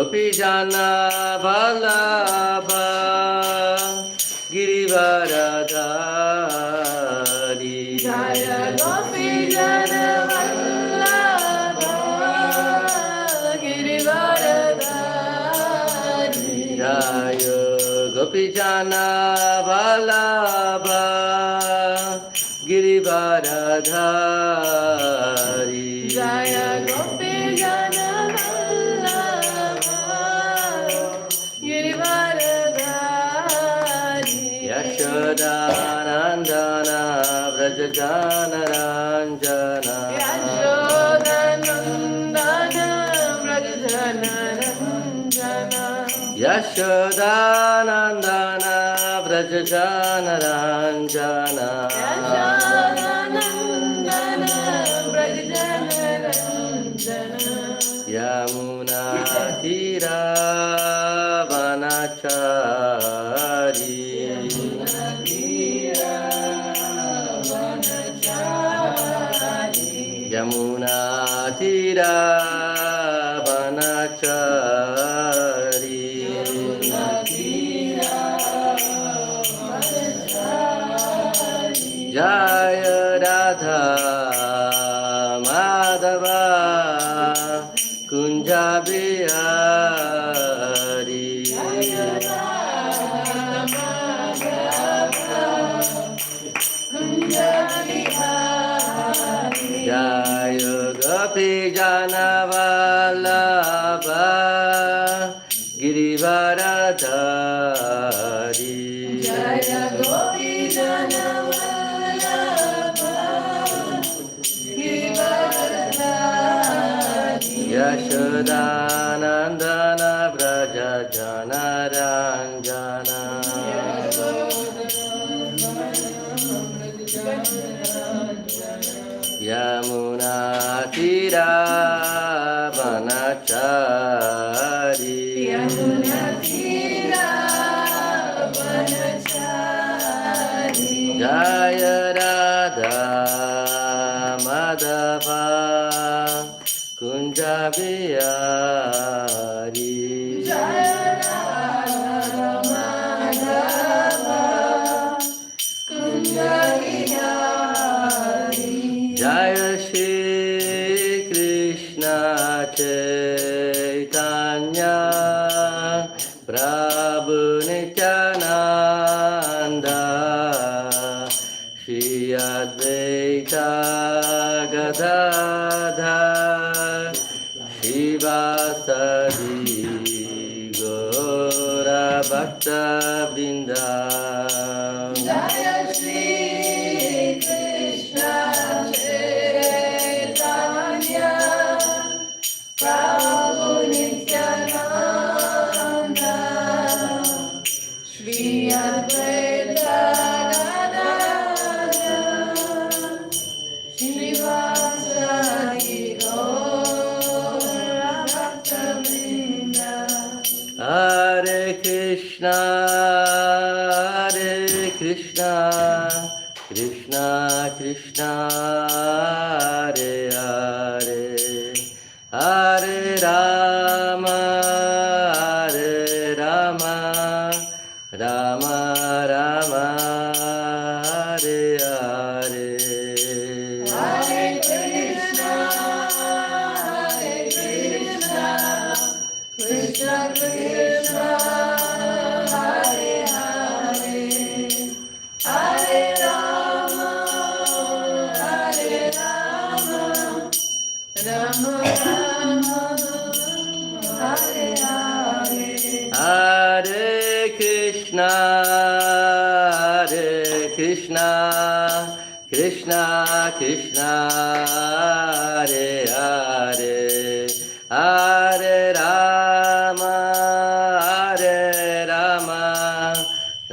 Gopijana Vallabha Girivaradhari Jaya Gopijana Vallabha Girivaradhari Jaya Gopijana Vallabha Girivaradhari Jaya Gopijana Vallabha Girivaradhari Yashodanandana Vrajajana Ranjana Yashodanandana Vrajajana Ranjana Yashodanandana Vrajajana Ranjana Yashodanandana Vrajajana Ranjana Yamuna Tira Vanachari Yamuna Tira Vanachari Jaya Radha Madhava Kunja Bihari Jaya Gopijana Vallabha Girivaradhari Jaya Gopijana Vallabha Girivaradhari Yashodanandana Vrajajana Ranjana Yamuna Tira Vanachari Yamuna Tira Vanachari Jaya Radha Madhava Kunja Bihari Jaya Radha Madhava Kunja Bihari Jaya Shri Krishna Chaitanya Prabhu Nityananda Shri Advaita Gadadhar Shivasadi Gora Bhakta Vrinda Jaya Shri Krishna Chaitanya Prabhu Nityananda Shri Advaita Gadadhar Srivasadi Gaura Bhakta-vrinda Hare Krishna Krishna Krishna Hare Hare Hare Rama Rama Rama Hare Hare Hare Krishna Krishna Krishna Hare Hare Hare Rama Rama Rama Hare Hare Hare Krishna Krishna Krishna Hare Hare Hare Rama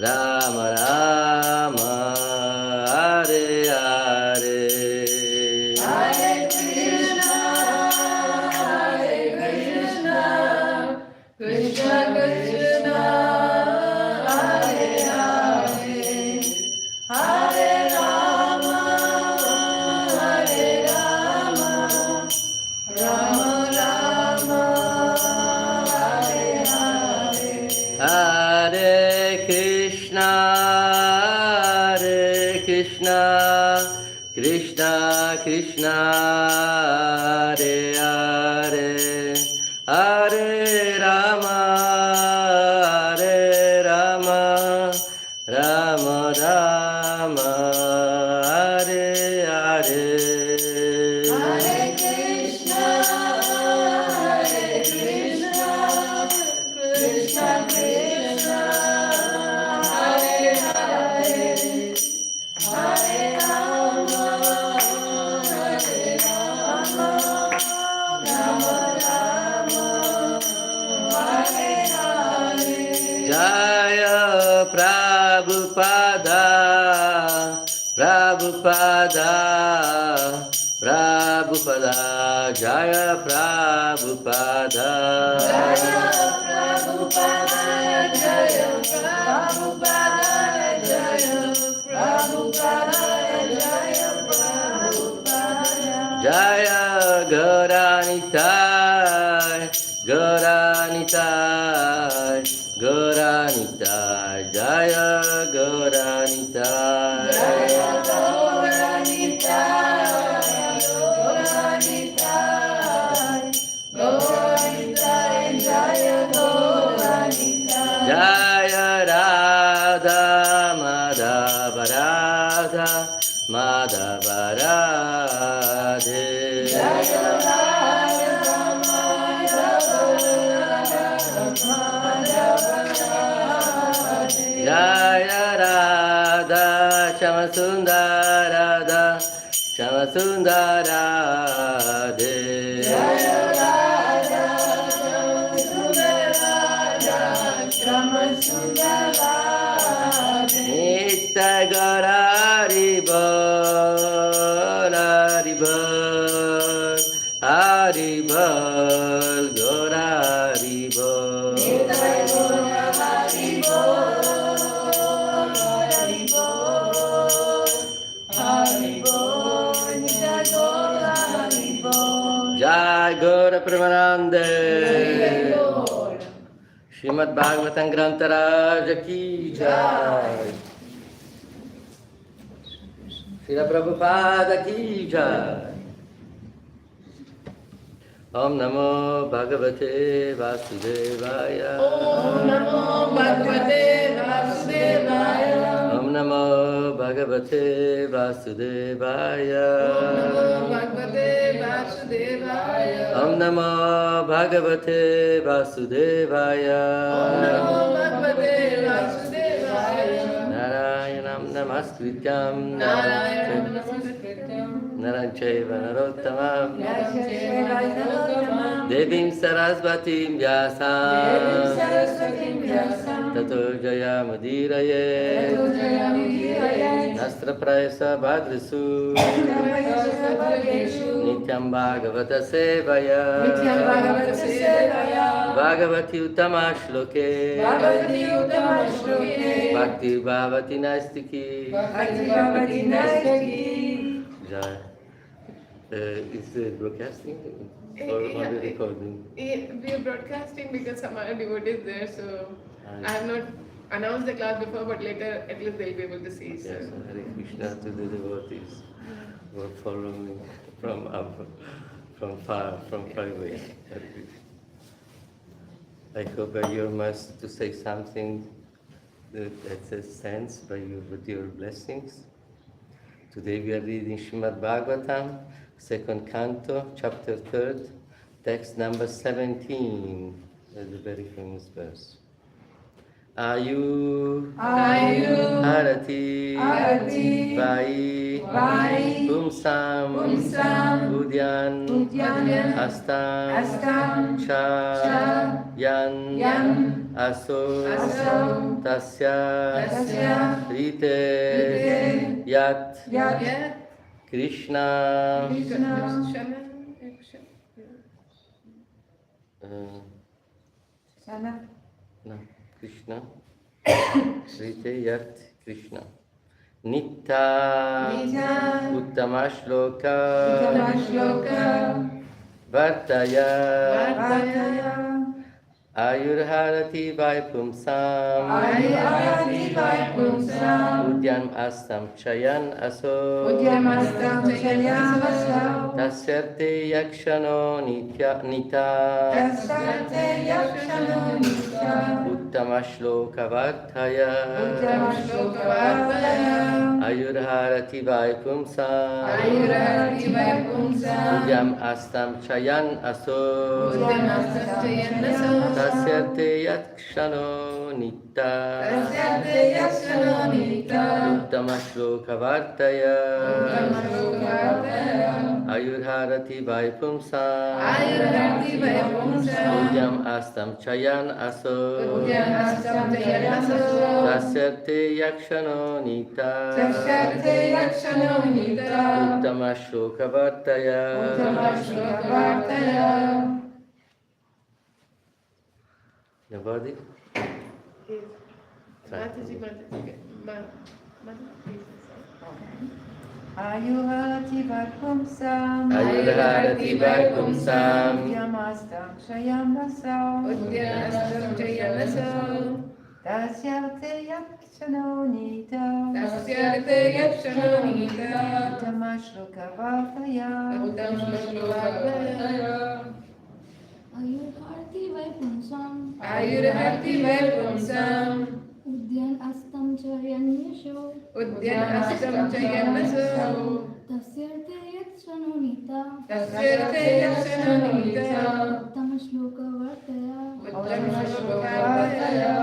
Rama Rama Hare Hare Hare Krishna Krishna Krishna Hare Hare Hare Rama Krishna, Hare Hare, Hare Rama, Hare Rama, Rama Rama, Hare Hare. Hare Krishna, Hare Krishna, Krishna Krishna, Hare Hare, Hare Rama, Hare Rama, Rama Rama, Hare Hare. Jaya Prabhupada, Prabhupada, Prabhupada, Jaya Prabhupada. Jaya Prabhupada, Jaya Prabhupada, Jaya Prabhupada, Jaya Prabhupada. Jaya Gauranitai, Gauranitai, Gauranitai, Jaya Gauranitai. Jaya Gauranitai, Gauranitai, Gauranitai, Jaya Gauranitai. Jaya Radha Madhava Radha Madhava Radhe. Jaya Radha Madhava Radha Madhava Radhe. Jaya Radha Shamasundara Radha Shamasundara Radhe. Jaya Radha Sundara Shama Sundara. Nitya Gaura Haribol, Haribol, Haribol, Gaura Haribol. Nitai Gaura Haribol, Haribol, Haribol, Nitai Gaura Haribol. Jai Gaura Premanande. Jai Gaura. Srimad Bhagavatam Grantaraj ki jai. Srila Prabhupada ki jai. Om Namo Bhagavate Vasudevaya. Om Namo Bhagavate Vasudevaya. Om Namo Bhagavate Vasudevaya. Om Namo Bhagavate Vasudevaya. Om Namo Bhagavate Vasudevaya. Om Namo Bhagavate Vasudevaya. Narayanam Namaskrityam Narayanam Namaskrityam Naram Chaiva Narottamam Narayana Devim Sarasvatim Vyasam Tato Jayamudiraye Nastra Prayasa Bhadrisu Nityam Bhagavata Sevaya Bhagavati Uttama Shloke Bhakti Bhavati Nastiki Jai. Is it broadcasting or only recording? We are broadcasting because some other devotees there, so I have not announced the class before, but later at least they'll be able to see. Yes, So. Hare Krishna to the devotees who are following from far away. Hare Krishna. I hope by your must to say something that has sense by you with your blessings. Today we are reading Srimad Bhagavatam, second canto, chapter 3, text number 17, the very famous verse. Ayu Harati Vai Pumsam Udyan Astam Cha Yan Aso Tasya Rite Yat Krishna no, Krishna Rite Yat Krishna Nitta Uttama Shloka Vartaya Ayurharati Vaipumsam Ayurharati Vaipumsam Udyam Astam Chayan Aso Udyamastam Chayamaso Tasyarte Yakshano Nita Tassate Yakshano Nitya Uttama Shloka Vartaya Uttama-shloka-vartaya Ayurharati Vaipumsam Ayurharati Vaipumsam Udyam Astam Chayan Aso Udyamastam Chayamaso Tasyarte Yakshano Nita Tasyate Yakshano Nitya Uttama Shloka Vartaya Uttama-shloka-vartaya Ayurharati Vaipumsam Ayurharati Vaipumsam Udyam Astam Chayan Aso Udyamastam Chayamaso Tasyarte Yakshano Nita Tasyate Yakshano Nitya Uttama Shloka Vartaya Uttama-shloka-vartaya The body? Yes. Mataji, Mataji. Mataji, please. Ayurharati Vaipumsam Ayurharati Vaipumsam Udyamastam Chayamaso Udyanastam Chayamaso Tasyate Yakshano Nitya Tasyarte Yakshano Nita Uttama-shloka-vartaya Uttama-shloka-vartaya Ayurharati Vaipumsam Ayurharati Vaipumsam Udyan Astam Chayanyasho Udyanastam Chayamaso Tasyarte Yakshano Nita Tasyarte Yakshano Nita Uttama-shloka Vartaya Uttama-shloka-vartaya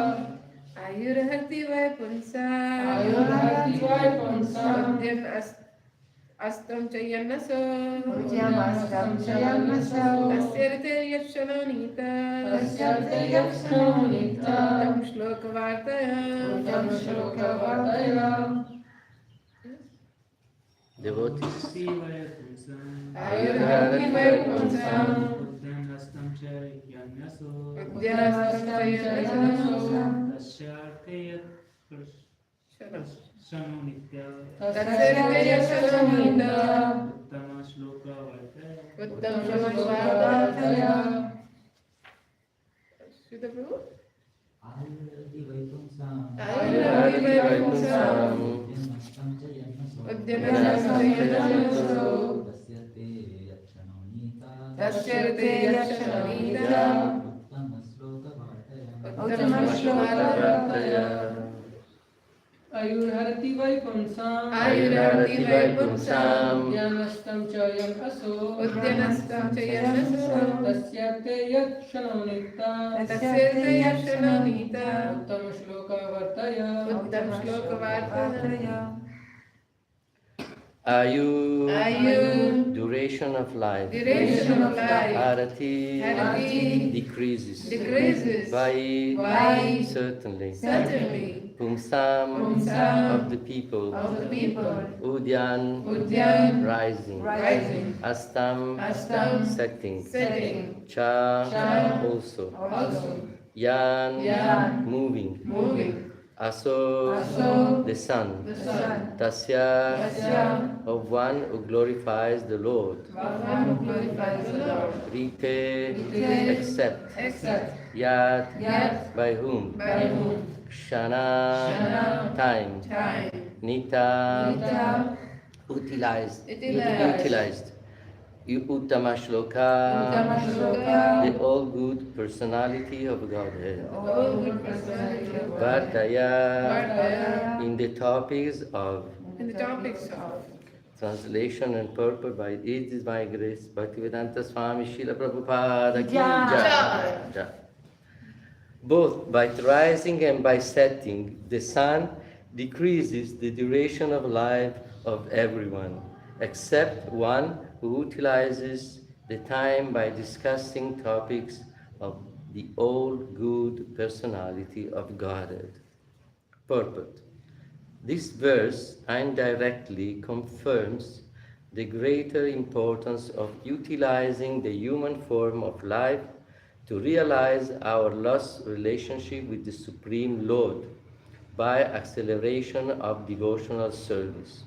Ayurharati Vaipumsam Ayurharati Vaipumsam Astam Chayanaso Udyamastam Chayamaso Tasyarte Yakshano Nita Tasyate Yakshano Nitya Uttama-shloka-vartaya Uttama-shloka-vartaya Devotees. Ayurharati Vaipumsam Udyanastam Chayanaso Udyanastam Chayanaso Tasyarte Yakshano Nitya Tasyarte Yakshano Nita Uttama Shloka Vartaya Uttama-shloka-vartaya Srila Prabhu? Ayurharati Vaipumsam Ayurharati Vaipumsam Udyanastam Udyanastam Tasyate Yakshano Nita Tasyarte Yakshano Nita Uttama Shloka Vartaya Uttama-shloka-vartaya Ayurharati Vaipumsam Ayurharati Vaipumsam Udyanastam Chayamaso Udyanastam Chayanaso Tasyate Yakshano Nitya Tasyarte Yakshano Nita Uttama-shloka-vartaya Uttama-shloka-vartaya Ayu, duration of life. Duration of life. Arati, Arati, decreases. decreases. Vai, certainly. Certainly. Pumsam, Pumsam, of the people. of the people. Udyan, Udyan, rising. rising. Astam, Astam, setting. setting. Cha, Cha, also. Also. Yan, Yan, moving. moving. Aso, Aso, the sun. the sun. Tasya, Tasya, of one who glorifies the Lord. one who glorifies the Lord. Rite, Rite, accept. Accept. Yat, Yat, by whom? by whom? Shana, Shana, time. Time. Nita, Nita, utilized. Utilized. Uttama Shloka, Uttama-shloka, the all good personality of Godhead. all good personality of God. Vartaya, Vartaya, in the topics of in the topics of translation and purport by His Divine Grace, Bhaktivedanta Swami Srila Prabhupada ki Jai. jai. Jai. Both by rising and by setting, the sun decreases the duration of life of everyone, except one who utilizes the time by discussing topics of the all good personality of Godhead. Purport. This verse indirectly confirms the greater importance of utilizing the human form of life to realize our lost relationship with the Supreme Lord by acceleration of devotional service.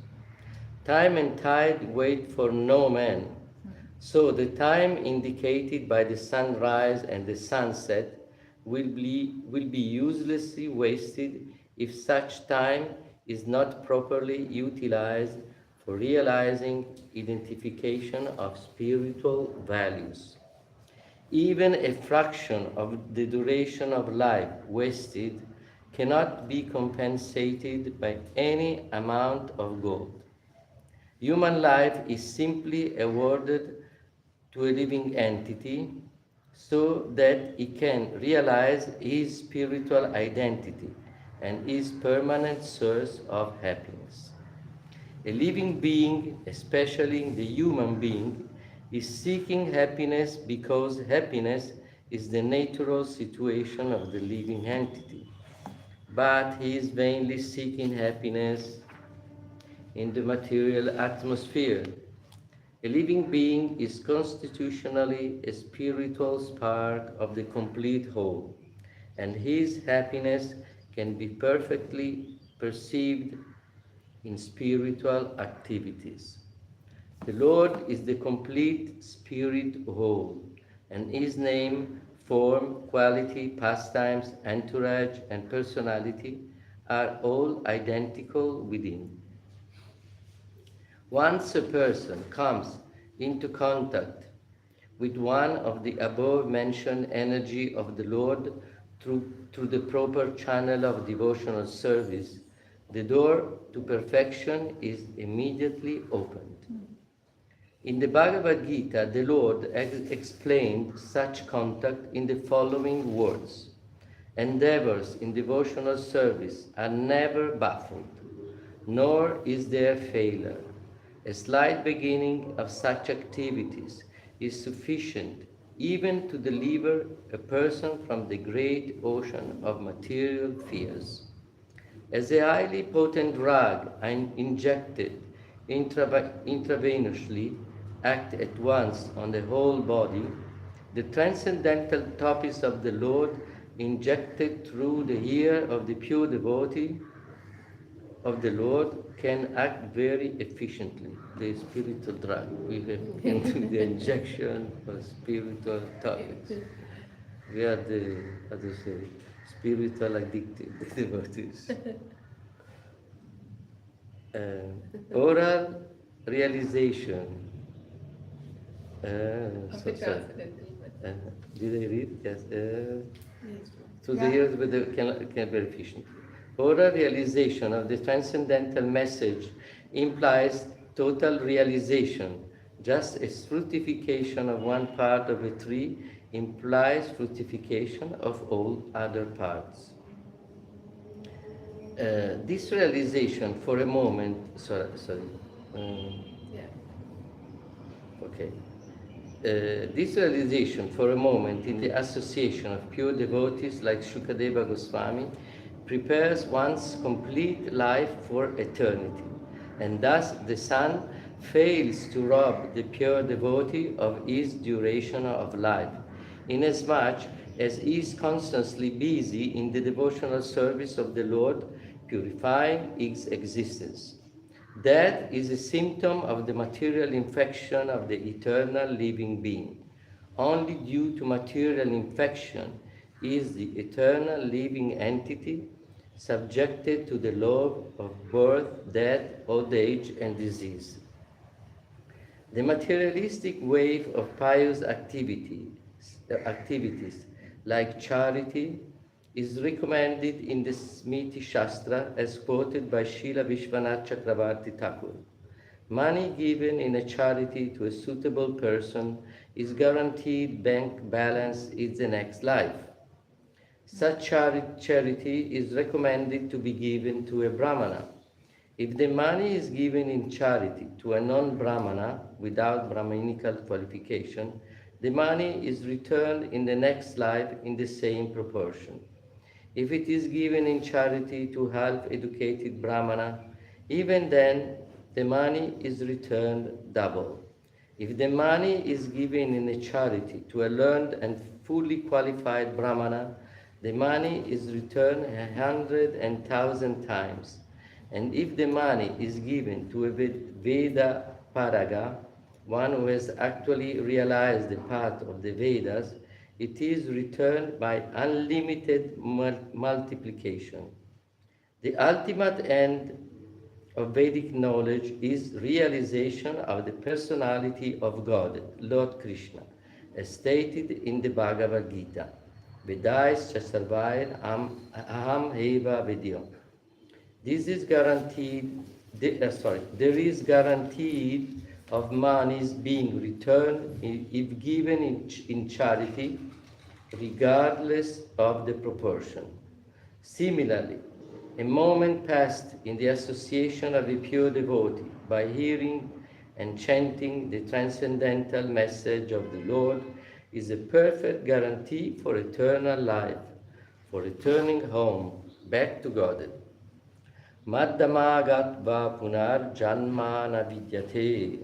Time and tide wait for no man, so the time indicated by the sunrise and the sunset will be uselessly wasted if such time is not properly utilized for realizing identification of spiritual values. Even a fraction of the duration of life wasted cannot be compensated by any amount of gold. Human life is simply awarded to a living entity so that he can realize his spiritual identity and his permanent source of happiness. A living being, especially the human being, is seeking happiness because happiness is the natural situation of the living entity. But he is vainly seeking happiness in the material atmosphere. A living being is constitutionally a spiritual spark of the complete whole, and his happiness can be perfectly perceived in spiritual activities. The Lord is the complete spirit whole, and his name, form, quality, pastimes, entourage, and personality are all identical within. Once a person comes into contact with one of the above mentioned energy of the Lord through the proper channel of devotional service, the door to perfection is immediately opened. In the Bhagavad Gita, the Lord explained such contact in the following words: endeavors in devotional service are never baffled, nor is there failure. A slight beginning of such activities is sufficient even to deliver a person from the great ocean of material fears. As a highly potent drug injected intravenously act at once on the whole body, the transcendental topics of the Lord injected through the ear of the pure devotee of the Lord can act very efficiently. The spiritual drug. We can do the injection of spiritual topics. We are the, how to say, spiritual addicted devotees. Oral realization. Of the Sorry. transcendental. Did I read? Yes. Yes. So the ears with the can very efficient. Oral realization of the transcendental message implies total realization, just as fructification of one part of a tree implies fructification of all other parts. This realization for a moment, Yeah. okay. This realization for a moment in the association of pure devotees like Shukadeva Goswami prepares one's complete life for eternity, and thus the sun fails to rob the pure devotee of his duration of life, inasmuch as he is constantly busy in the devotional service of the Lord, purifying his existence. Death is a symptom of the material infection of the eternal living being. Only due to material infection is the eternal living entity subjected to the law of birth, death, old age, and disease. The materialistic wave of pious activities like charity is recommended in the Smriti Shastra as quoted by Srila Vishwanath Chakravarti Thakur. Money given in a charity to a suitable person is guaranteed bank balance in the next life. Such charity is recommended to be given to a Brahmana. If the money is given in charity to a non-Brahmana without Brahminical qualification, the money is returned in the next life in the same proportion. If it is given in charity to half-educated Brahmana, even then the money is returned double. If the money is given in a charity to a learned and fully qualified Brahmana, the money is returned 100 and 1,000 times. And if the money is given to a Veda Paraga, one who has actually realized the path of the Vedas, It is returned by unlimited multiplication. The ultimate end of Vedic knowledge is realization of the personality of God, Lord Krishna, as stated in the Bhagavad Gita. Vedais Chasarvair Aham Eva Vedyo. This is guaranteed, there is guaranteed of monies being returned if given in charity, regardless of the proportion. Similarly, a moment passed in the association of a pure devotee by hearing and chanting the transcendental message of the Lord is a perfect guarantee for eternal life, for returning home, back to God. Madhamagatva punar janmana vidyate.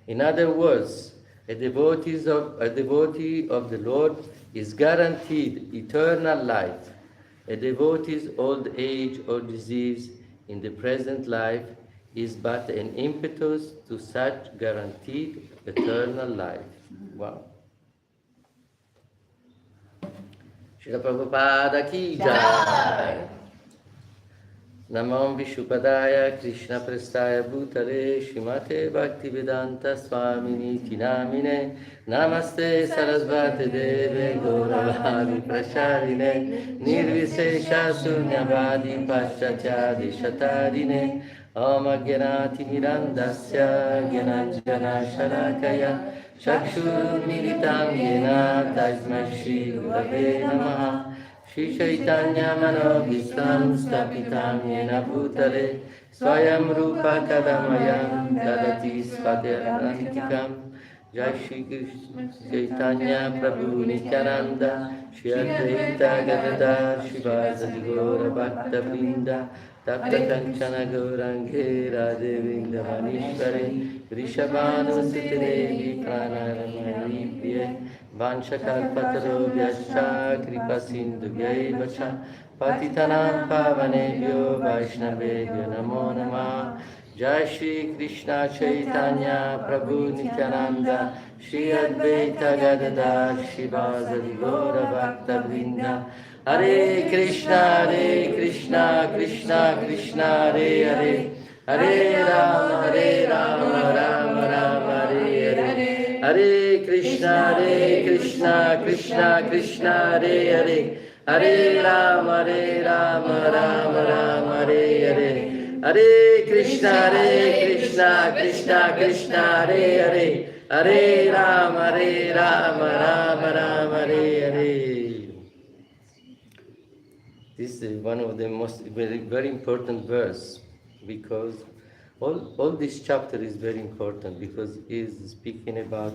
In other words, a devotee of the Lord is guaranteed eternal life. A devotee's old age or disease in the present life is but an impetus to such guaranteed eternal life. Wow. Srila Prabhupada ki jai. Namam Vishupadaya Krishna Prestaya Bhutale Shrimate Bhaktivedanta Swamini Tinamine Namaste Sarasvati Deve Gauravani Prasharine Nirvisesha Sunyavadi Paschachadi Shatarine Om Agyanati Mirandasya Gyananjana Sharakaya Chakshur Militam Yena Tasmai Shri Gurave Namaha Shri Chaitanya Manobhistam Stapitam Yena Bhutale Swayam Rupa Kadamayam Dadati Svaderantikam Jai Shri Krishna Chaitanya Prabhu Nityananda Shri Advaita Gadadhar Shivasadi Gaura Bhakta Vrinda Tapta Kanchana Gaurange Radhe Vrindavanishware Vrishabhanu Sutidevi Pranaramayani Priye Vanchakalpatarobhyascha Kripa Sindhubhyaiva cha Patitanam Pavanebhyo Vaishnavebhyo Namo Namah Jai Shri Krishna Chaitanya Prabhu Nityananda Shri Advaita Gadadhar Shivasadi Gaura Bhakta Vrinda Hare Krishna Krishna Krishna Hare Hare Hare Rama Rama Rama Hare Hare Hare Krishna Krishna Krishna Hare Hare Hare Rama Rama Hare Hare Hare Krishna Krishna Krishna Hare Hare Hare Rama Rama Hare Hare. This is one of the most very important verse because all this chapter is very important because it is speaking about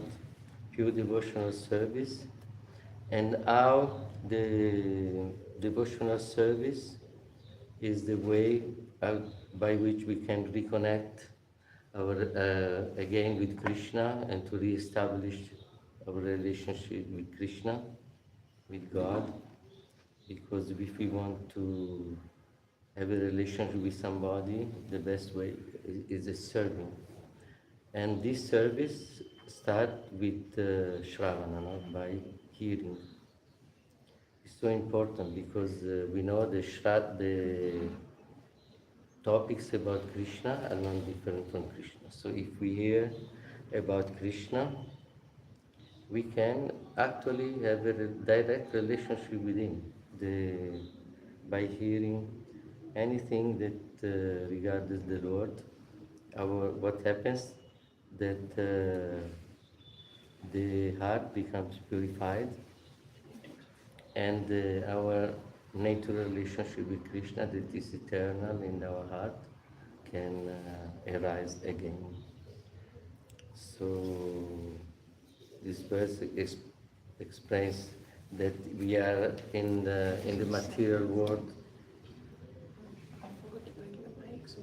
pure devotional service and how the devotional service is the way by which we can reconnect our again with Krishna and to re-establish our relationship with Krishna, with God. Because if we want to have a relationship with somebody, the best way is a serving. And this service starts with Shravana, no? By hearing. It's so important because we know the topics about Krishna are not different from Krishna. So if we hear about Krishna, we can actually have a direct relationship with him. By hearing anything that regards the Lord, what happens that the heart becomes purified and our natural relationship with Krishna that is eternal in our heart can arise again. So this verse explains that we are in the material world. I forgot to bring the mic, so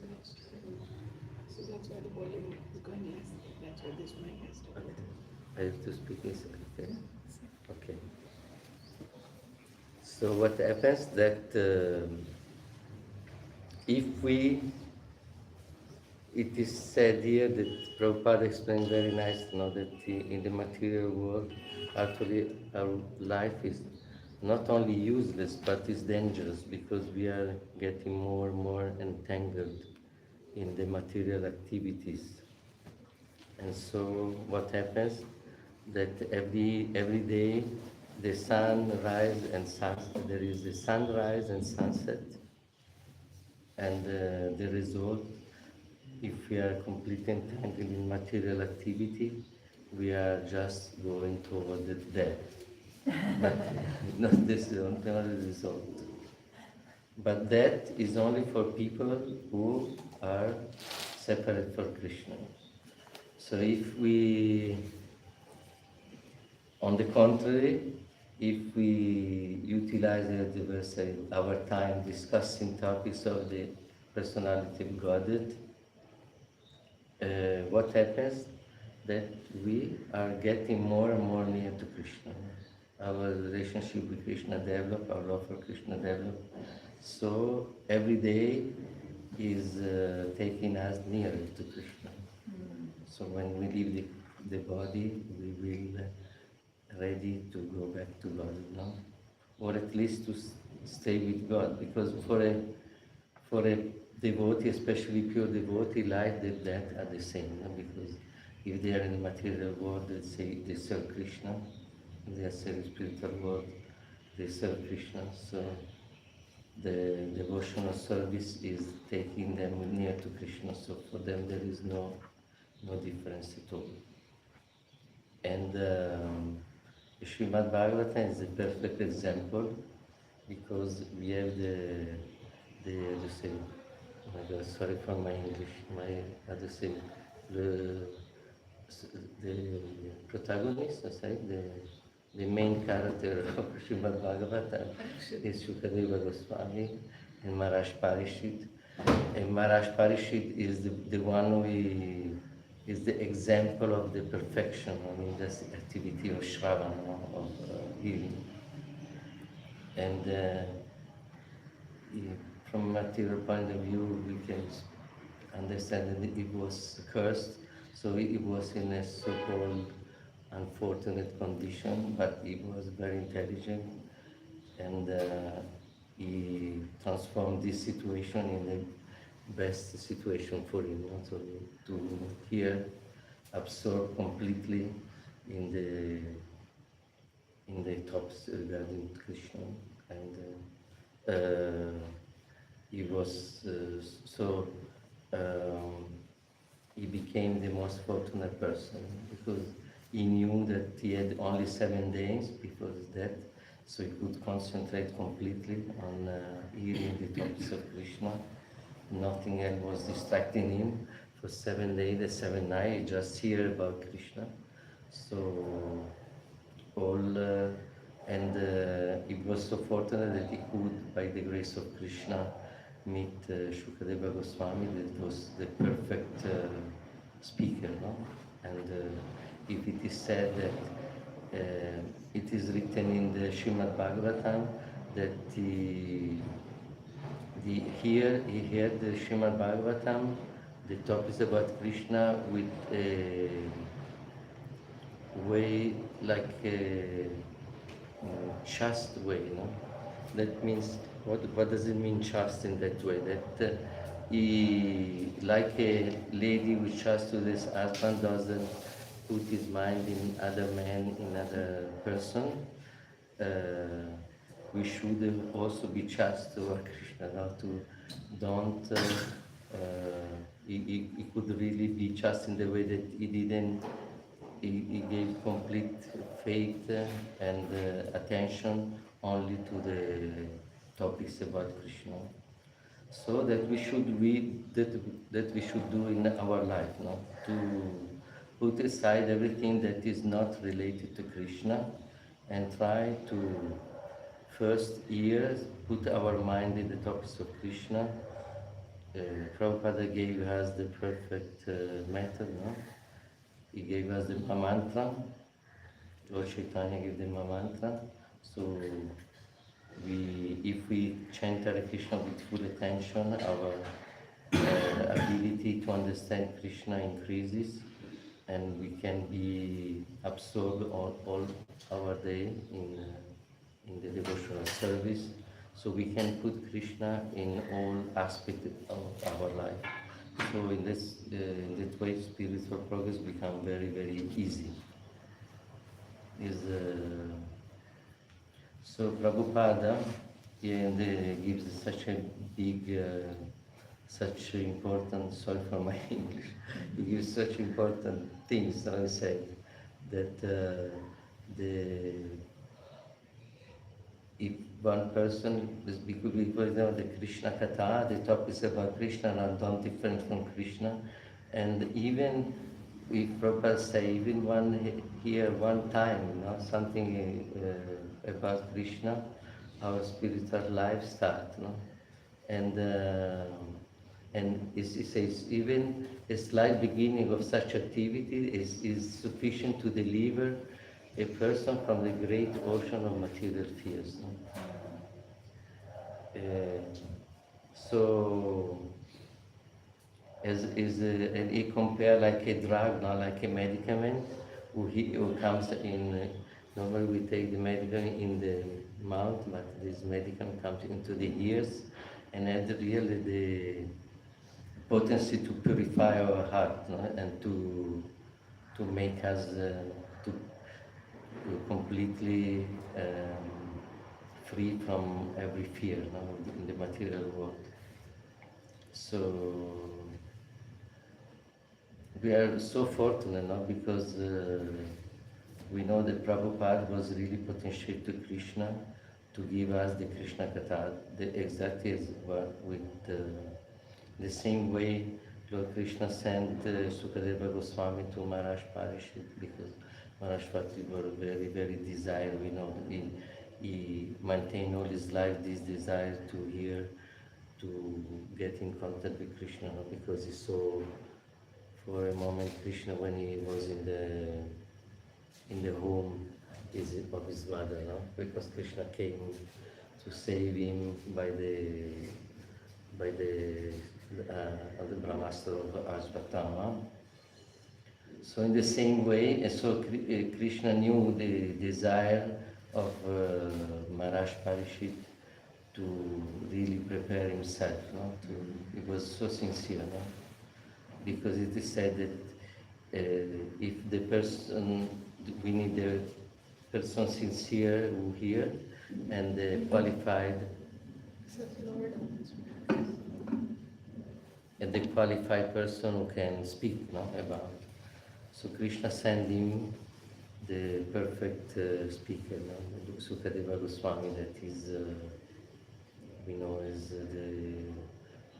that's why the volume is going less. That's why this mic has to go. I have to speak inside, okay? Okay. So what happens that if we it is said here that Prabhupada explained very nice, that in the material world, actually our life is not only useless, but is dangerous because we are getting more and more entangled in the material activities. And so what happens that every day the sun rise and sunset, there is the sunrise and sunset, and the result, if we are completely entangled in material activity, we are just going toward the death. But not this is not the result. But that is only for people who are separate from Krishna. So if we, on the contrary, if we utilize our time discussing topics of the personality of Godhead, what happens? That we are getting more and more near to Krishna. Our relationship with Krishna develop, our love for Krishna develop. So every day is taking us nearer to Krishna. So when we leave the body, we will ready to go back to God, or at least to stay with God, because for a devotee, especially pure devotee, life and death are the same, because if they are in the material world, they serve Krishna. If they are in the spiritual world, they serve Krishna. So the devotional service is taking them near to Krishna. So for them there is no difference at all. And Srimad Bhagavatam is a perfect example because we have how to say, oh my God, sorry for my English, how to say, the protagonist, I say, the main character of Srimad Bhagavatam is Shukadeva Goswami and Maharaj Parishit. And Maharaj Parishit is the one who is the example of the perfection, that's the activity of Shravana, of hearing. And from a material point of view, we can understand that it was cursed, so it was in a so-called unfortunate condition, but he was very intelligent, and he transformed this situation in the best situation for him, so to hear, absorb completely in the topics regarding Krishna, and he was he became the most fortunate person because he knew that he had only 7 days before his death, so he could concentrate completely on hearing the topics of Krishna. Nothing else was distracting him for 7 days, the 7 nights, he just hear about Krishna. So he was so fortunate that he could, by the grace of Krishna, meet Shukadeva Goswami, that was the perfect speaker, And if it is said that it is written in the Srimad Bhagavatam that he heard the Srimad Bhagavatam, the topics about Krishna with a way like a chaste way, That means, what does it mean chaste in that way? That he, like a lady who is chaste to this husband, doesn't put his mind in other men, in other person. We should also be chaste to Krishna, to don't. He could really be chaste in the way that he didn't. He gave complete faith and attention only to the topics about Krishna. So that we should read, that we should do in our life, to put aside everything that is not related to Krishna and try to first put our mind in the topics of Krishna. Prabhupada gave us the perfect method, He gave us the mantra. Lord Chaitanya gave the mantra. So if we chant Hare Krishna with full attention, ability to understand Krishna increases, and we can be absorbed all our day in the devotional service. So we can put Krishna in all aspects of our life. So in that way, spiritual progress become very, very easy. So Prabhupada gives such a big, such important, sorry for my English, he gives such important things, I say, that if one person is because the Krishna Katha, the topic is about Krishna and not different from Krishna, and even if Prabhupada say even one time, something about Krishna, our spiritual life starts, and it says even a slight beginning of such activity is sufficient to deliver a person from the great ocean of material fears. So, and he compare like a drug, not like a medicament, who comes in. Normally we take the medicament in the mouth, but this medicament comes into the ears, and has really the potency to purify our heart, and to make us to completely free from every fear, in the material world. So we are so fortunate, because we know that Prabhupada was really potentiated to Krishna to give us the Krishna Katha, exactly as with the same way Lord Krishna sent Sukadeva Goswami to Maharaj Parishit, because Maharaj Parishit was very, very desired. We know he maintained all his life this desire to hear, to get in contact with Krishna, because he saw for a moment Krishna when he was in the home of his mother, because Krishna came to save him by the Brahmastra of Ashvatthama. So in the same way, so Krishna knew the desire of Maharaj Parishit to really prepare himself. He was so sincere, because it is said that if the person, we need a person sincere who hear, and qualified, and the qualified person who can speak about. So Krishna sent him the perfect speaker, Sukadeva Goswami, that is, we know as the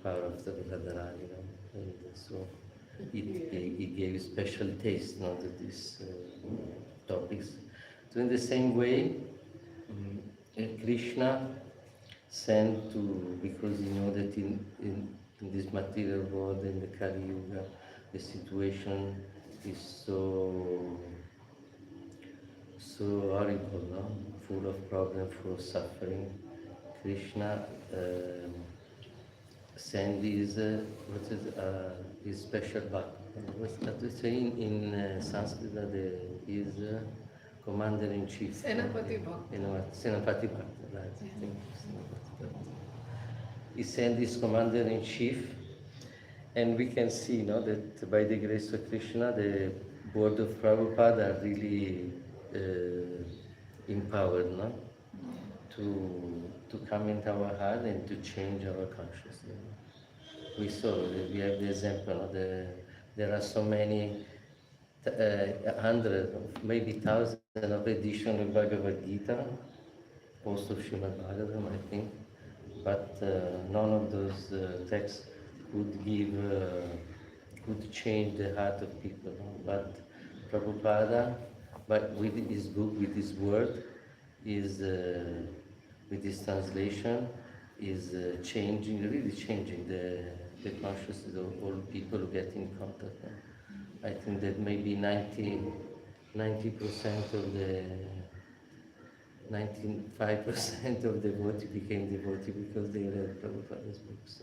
power of the Radharani, and so he gave special taste to these topics. So in the same way, Krishna sent to, because you know that in this material world, in the Kali Yuga, the situation is so horrible, full of problems, full of suffering. Krishna sent his special bhakti. What's that we say in Sanskrit? His commander-in-chief. Senapati Bhakti. Senapati Bhakti, right? I think Senapati Bhakti. He sent his commander-in-chief, and we can see that by the grace of Krishna, the board of Prabhupada are really empowered to come into our heart and to change our consciousness. We saw, we have the example, there are so many, hundreds, maybe thousands of editions of Bhagavad Gita, most of Srimad Bhagavatam, I think, but none of those texts could change the heart of people. But Prabhupada, with his book, with his word, with his translation, is really changing the consciousness of all people who get in contact. I think that maybe 90% of the 95% of devotee became devotee because they read Prabhupada's books.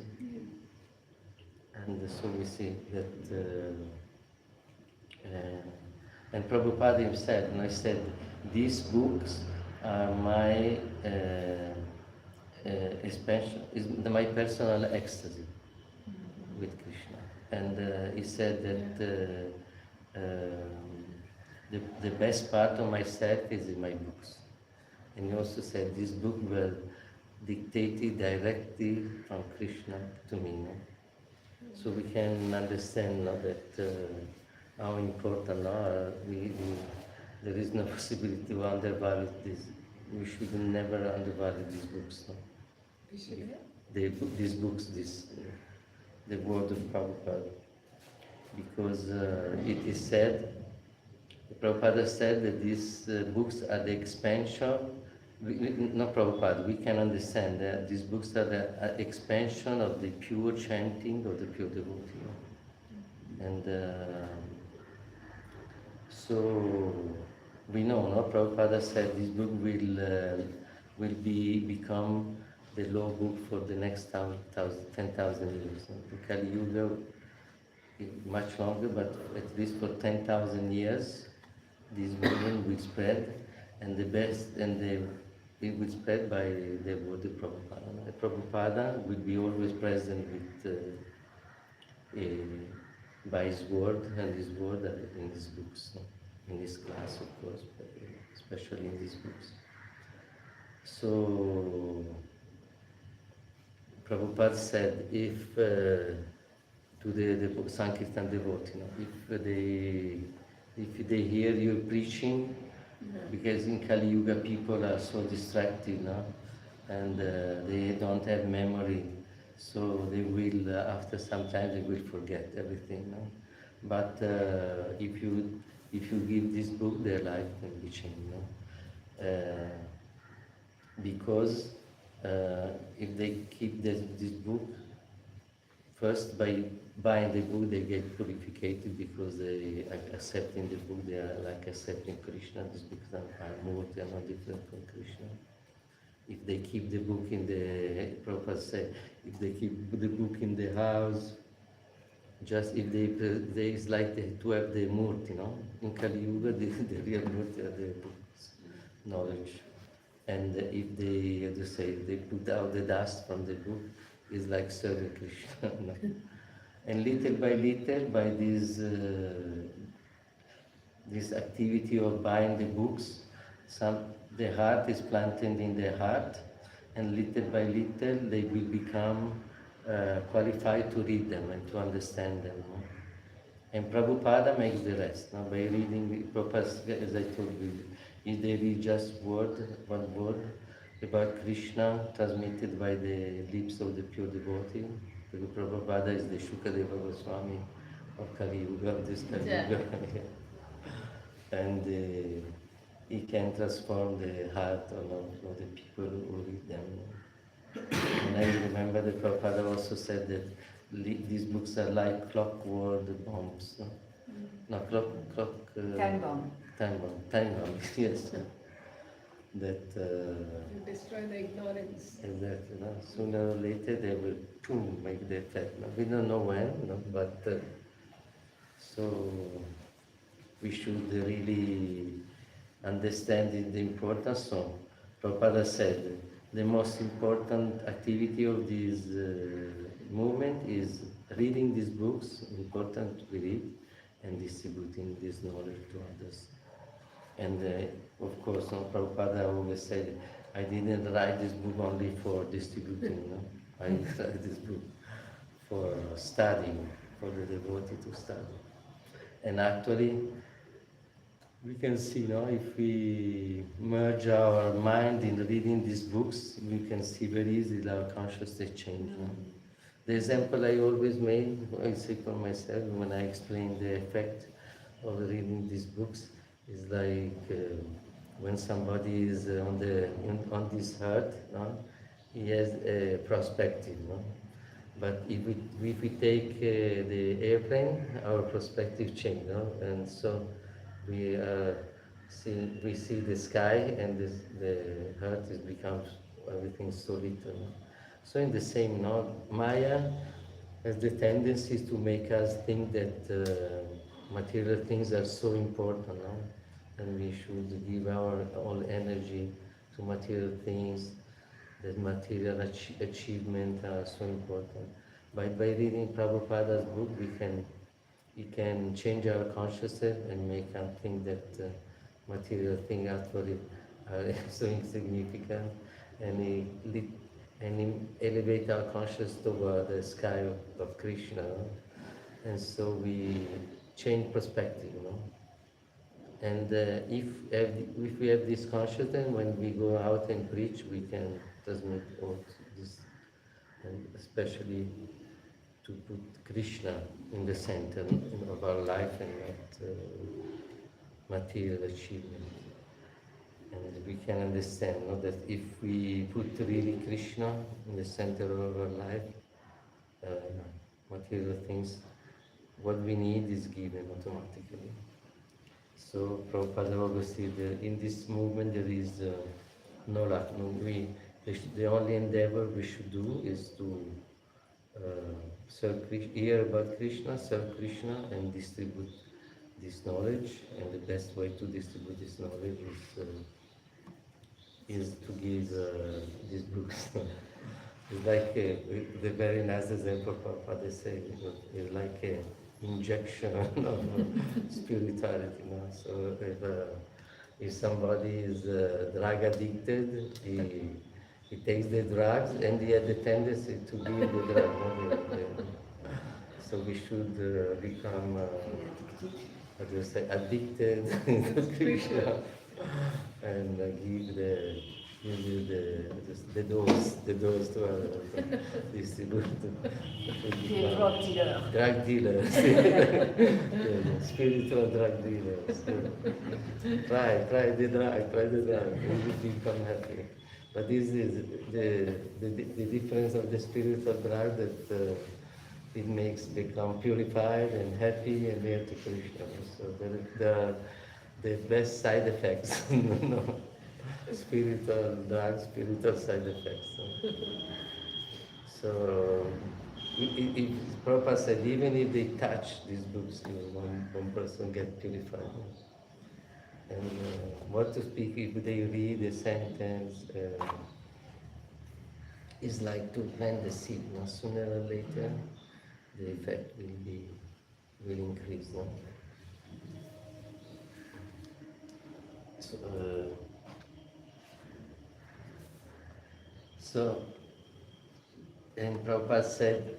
And so we see that, and Prabhupada himself, he said, these books are my expansion, is my personal ecstasy with Krishna. And he said that the best part of myself is in my books. And he also said these books were dictated directly from Krishna to me. No? So we can understand that how important there is no possibility to undervalue this. We should never undervalue these books. No? We should have. These books, the word of Prabhupada. Because it is said, Prabhupada said that these books are the expansion, not Prabhupada, we can understand that these books are the expansion of the pure chanting of the pure devotee. And so we know, no? Prabhupada said this book will become the law book for the next 10,000 years. In Kali Yuga, much longer, but at least for 10,000 years, this movement will spread, and it will spread by the word of Prabhupada. The Prabhupada will be always present by his word, and his word are in his books, in this class, of course, but especially in these books. So Prabhupada said, if to the Sankirtan devotee, if they hear you preaching, because in Kali Yuga people are so distracted, no? And they don't have memory, so they will, after some time, they will forget everything. No? But if you give this book, their life can be changed. No? Because if they keep this book, first by buying the book they get purified, because they are accepting the book, they are like accepting Krishna. These books are more, they are not different from Krishna. If they keep the book in the, Prabhupada said, if they keep the book in the house, just if they it's like to have the murti, in Kali Yuga, the real murti are the books, knowledge. And if they, how to say, they put out the dust from the book, it's like serving Krishna. No? And little by little, by this activity of buying the books, the heart is planted in their heart, and little by little they will become qualified to read them and to understand them. No? And Prabhupada makes the rest. No? By reading, Prabhupada, as I told you, if they read just one word about Krishna transmitted by the lips of the pure devotee, the Prabhupada is the Shukadeva Goswami of Kali Yuga, of this Kali Yuga. And he can transform the heart of the people who read them. And I remember the Prabhupada also said that these books are like clockwork bombs. No, Time bomb. Time bomb, yes. That You destroy the ignorance. exactly. No? Sooner or later they will make the effect. No? We don't know when, but so we should really understand the importance. So Prabhupada said the most important activity of this movement is reading these books, important we read, and distributing this knowledge to others. And of course, Prabhupada always said, I didn't write this book only for distributing. I write this book for studying, for the devotee to study. And actually, we can see, if we merge our mind in reading these books, we can see very easily our consciousness change. The example I always made, I say for myself, when I explain the effect of reading these books, is like when somebody is on this earth, he has a perspective. But if we take the airplane, our perspective changes, and so we see the sky, and the earth becomes everything so little. So in the same, Maya has the tendency to make us think that material things are so important, no? And we should give our all energy to material things, that material achievement are so important. By reading Prabhupada's book, we can change our consciousness and make us think that material things actually are so insignificant, and elevate our consciousness toward the sky of Krishna. And so we change perspective, you know. And if we have this consciousness, when we go out and preach, we can transmit all this, and especially to put Krishna in the center of our life and not material achievement. And we can understand, no, that if we put really Krishna in the center of our life, material things, what we need is given automatically. So Prabhupada always said in this movement there is no lack. No, the only endeavor we should do is to hear about Krishna, serve Krishna, and distribute this knowledge. And the best way to distribute this knowledge is to give these books. It's like the very nice example Prabhupada said, it's like an injection of spirituality. You know? So if somebody is drug addicted, he takes the drugs and he has the tendency to give the drug. So we should become, how do you say, addicted to Krishna and give the dose to others, distribute. The drug dealer. Drug dealers, yeah, spiritual drug dealers. Try the drug, and you become happy. But this is the difference of the spiritual drug, that it makes become purified and happy and near to Krishna. So the best side effects, no? Spiritual drugs, spiritual side effects. So Prabhupada said, even if they touch these books, one person gets purified. And what to speak if they read a sentence, is like to plant the seed. No? Sooner or later, the effect will increase. No? So, and Prabhupada said,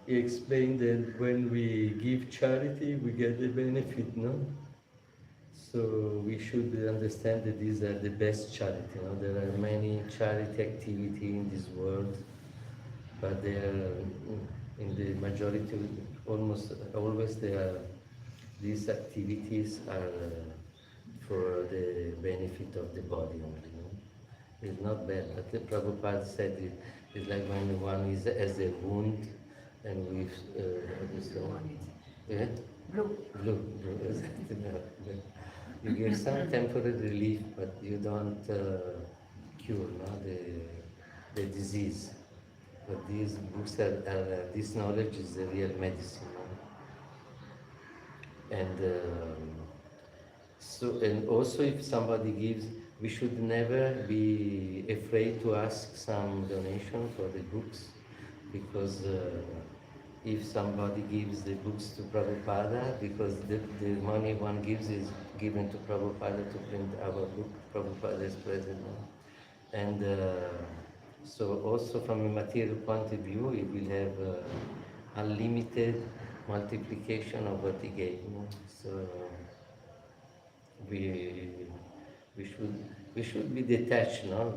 he explained that when we give charity, we get the benefit, no? So we should understand that these are the best charity. No? There are many charity activities in this world, but they are, in the majority, almost always these activities are for the benefit of the body only. No? It's not bad, but the Prabhupada said it's like when one has a wound and we blue, exactly. You give some temporary relief, but you don't cure, no, the disease. But these books this knowledge is the real medicine. No? And also if somebody gives, we should never be afraid to ask some donation for the books, because if somebody gives the books to Prabhupada, because the money one gives is given to Prabhupada to print our book, Prabhupada is present. And so also from a material point of view, it will have unlimited multiplication of what he gave. So we should be detached, no?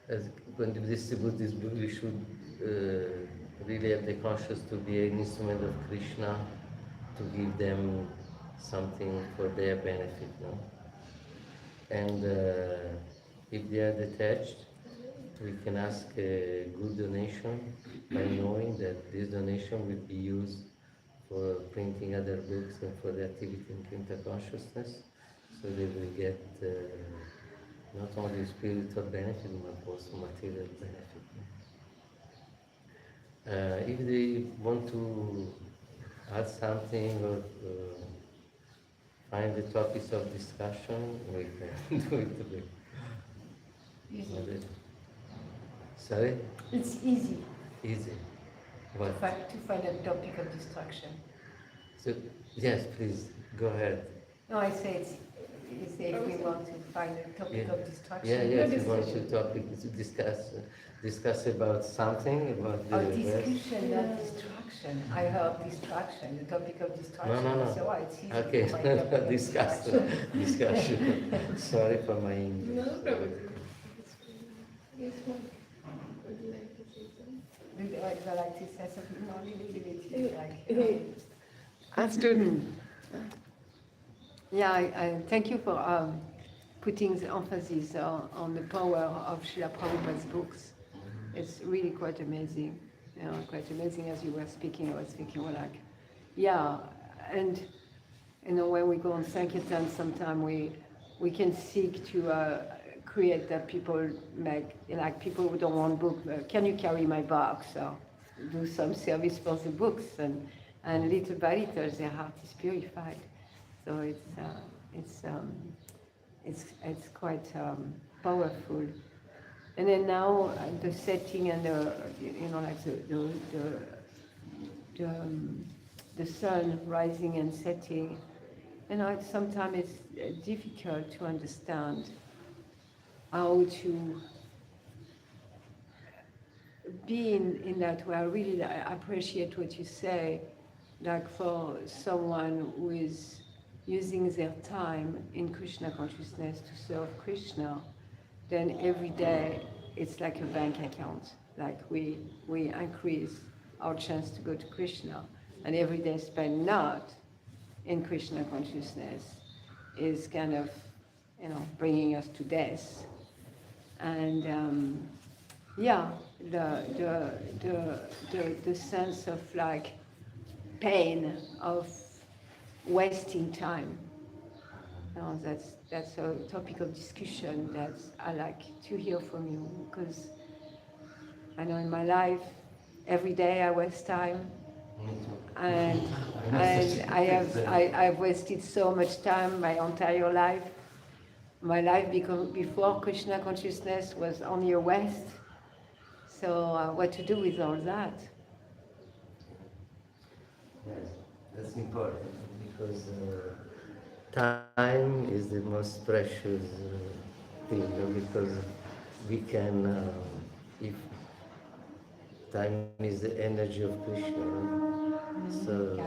As when we distribute this book, we should really have the conscious to be an instrument of Krishna, to give them something for their benefit, no? And if they are detached, we can ask a good donation by knowing that this donation will be used for printing other books and for the activity in Krishna consciousness, so they will get not only spiritual benefit but also material benefit. If they want to add something or find the topics of discussion, we can do it today. Easy. Sorry? It's easy Easy. What? to find a topic of distraction. So, yes, please, go ahead. No, I say it's easy if we want to find a topic Yeah. of distraction. Yeah, yes, No you want discussion. to discuss about something, about the Oh, rest. discussion, not distraction. I heard distraction, the topic of distraction. No. So it's easy Okay, to find a topic of discussion. Sorry for my English. No, Prabhu. Yes, ma'am. Would you like to say something? Would you like to say something more? Like, Hey, a student. yeah, I thank you for putting the emphasis on the power of Srila Prabhupada's books. It's really quite amazing. You know, quite amazing as you were speaking. I was thinking, well, like, yeah, and you know, when we go on Sankirtan, sometimes we can seek to create that people make, like people who don't want book, can you carry my box? Or do some service for the books, and little by little their heart is purified. So it's quite powerful. And then now the setting and like the sun rising and setting, sometimes it's difficult to understand how to be in that way. I really appreciate what you say, like for someone who is using their time in Krishna consciousness to serve Krishna, then every day it's like a bank account. Like we increase our chance to go to Krishna, and every day spent not in Krishna consciousness is kind of, bringing us to death. And the sense of like pain of wasting time. That's a topic of discussion that I like to hear from you, because I know in my life every day I waste time, and I've wasted so much time my entire life. My life before Krishna consciousness was only a waste. So what to do with all that? Yes, that's important because time is the most precious thing, because we can, if time is the energy of Krishna, so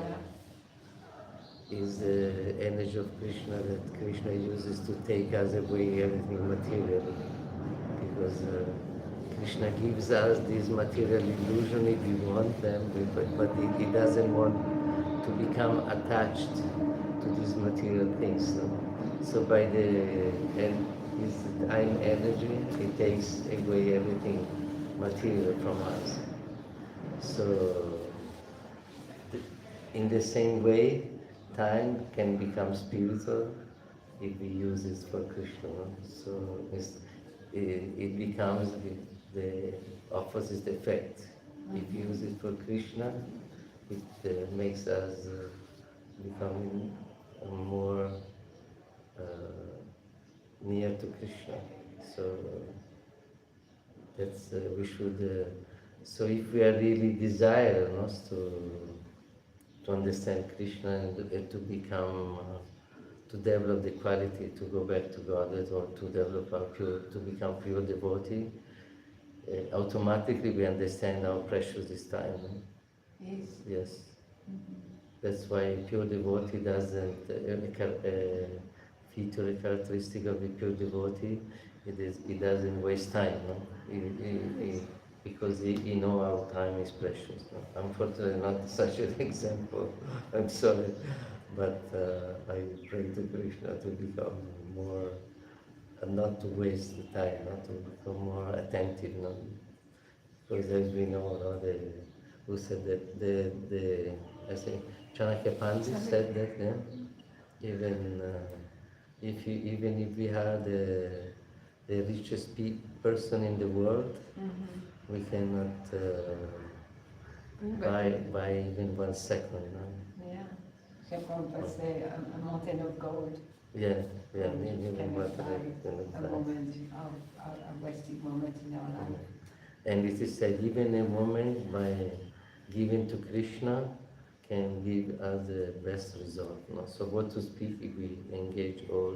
is the energy of Krishna that Krishna uses to take us away everything material, because Krishna gives us this material illusion if we want them, but he doesn't want to become attached to these material things. So by his time energy, he takes away everything material from us. So in the same way, time can become spiritual if we use it for Krishna. So it becomes the opposite effect. If you use it for Krishna, it makes us become more near to Krishna. So that's we should. So if we are really desirous to understand Krishna and to become to develop the quality to go back to God, or to develop to become pure devotee, automatically we understand how precious is time. Yes. Yes. That's why pure devotee doesn't, feature, a characteristic of a pure devotee, he doesn't waste time, no? Because he knows how time is precious. No? Unfortunately, not such an example, I'm sorry, but I pray to Krishna to become more, not to waste the time, not to become more attentive, no? Because as we know, who said that, I think Chanakya Pandit said that, yeah? Even if we are the richest person in the world, we cannot by even 1 second. No? Yeah. Srila Prabhupada say a mountain of gold. Yeah, And even can what buy a moment a wasted moment in our life. And it is said even a moment by giving to Krishna can give us the best result. No? So what to speak if we engage all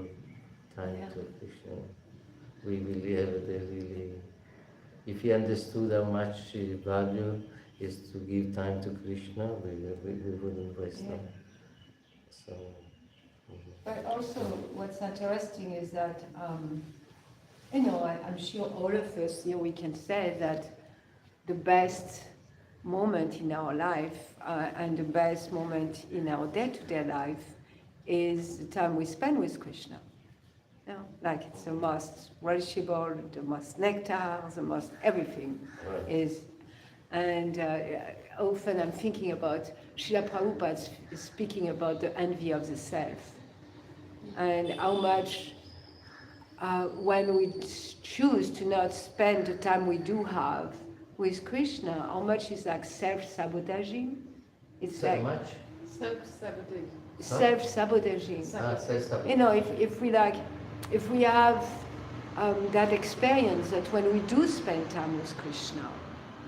time Yeah. to Krishna? We will have the really, if we understood how much value is to give time to Krishna, we wouldn't waste Yeah. time. So, But also, what's interesting is that, you know, I'm sure all of us here we can say that the best moment in our life and the best moment in our day-to-day life is the time we spend with Krishna. You know, like it's the most relishable, the most nectar, the most everything right. is. And often I'm thinking about Srila Prabhupada speaking about the envy of the self. And how much when we choose to not spend the time we do have with Krishna, how much is like self-sabotaging? It's So like much? Self-sabotage. self-sabotaging. Self-sabotage. You know, if we have that experience that when we do spend time with Krishna,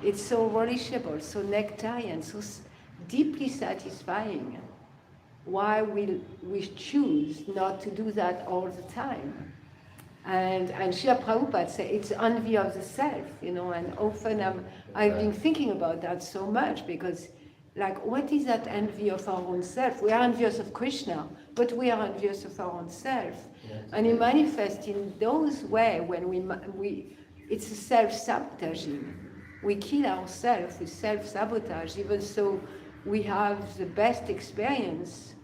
it's so relishable, so nectarian, so deeply satisfying. Why we choose not to do that all the time? And Srila Prabhupada said it's envy of the self, you know, and often I've been thinking about that so much because, like, what is that envy of our own self? We are envious of Krishna, but we are envious of our own self. Yes. And it manifests in those ways when it's a self-sabotaging. We kill ourselves with self-sabotage, even so we have the best experience,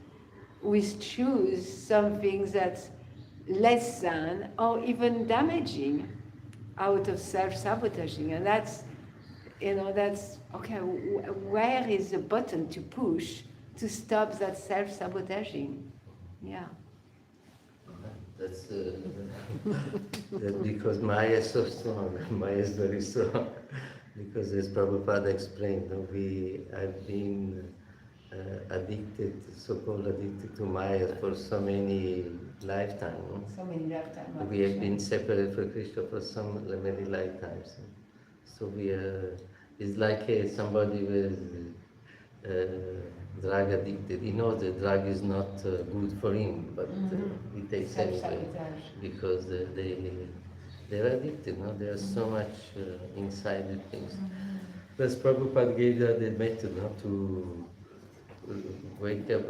we choose something that's less than or even damaging out of self-sabotaging. And that's, you know, that's, okay, where is the button to push to stop that self-sabotaging? Yeah. That's that because Maya is so strong. Maya is very strong. Because as Prabhupada explained, I've been addicted, so-called addicted to Maya for so many lifetimes. So many lifetimes. We have been separated from Krishna for so many lifetimes. So we are, it's like somebody with drug addicted. He knows the drug is not good for him, but he takes anyway Self-sabotage. because they're addicted. No? There's so much inside the things. But Prabhupada gave that the method to wake up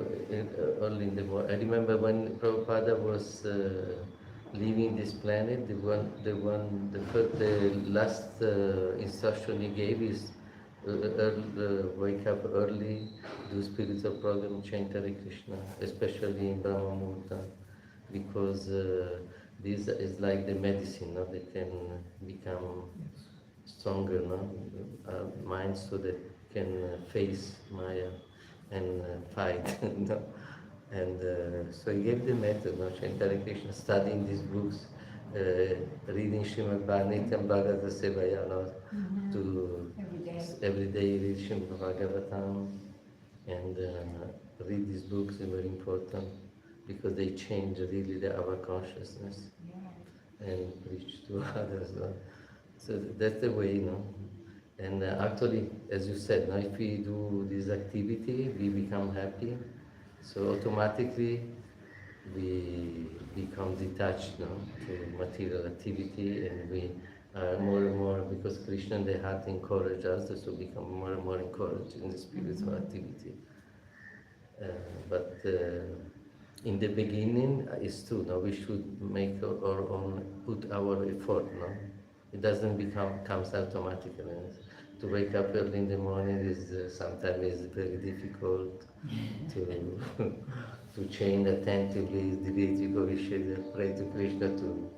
early in the morning. I remember when Prabhupada was leaving this planet, the last instruction he gave is wake up early, do spiritual program, chant Hare Krishna, especially in Brahma Muhurta, because this is like the medicine, no? They can become stronger, no? Minds so that can face Maya and fight. No? And so he gave the method, no? Chant Hare Krishna, studying these books, reading Srimad Bhagavatam Sevaya, no? To every day read Srimad Bhagavatam and read these books are very important because they change really our consciousness and preach to others. No? So that's the way, you know. And actually, as you said, now if we do this activity, we become happy. So automatically, we become detached, no, to material activity, and we are more and more, because Krishna and the heart encourage us, so become more and more encouraged in the spiritual activity. But in the beginning, it's true. No, we should make our own, put our effort. No, it doesn't comes automatically. To wake up early in the morning is sometimes is very difficult. To chain attentively, we should pray to Krishna to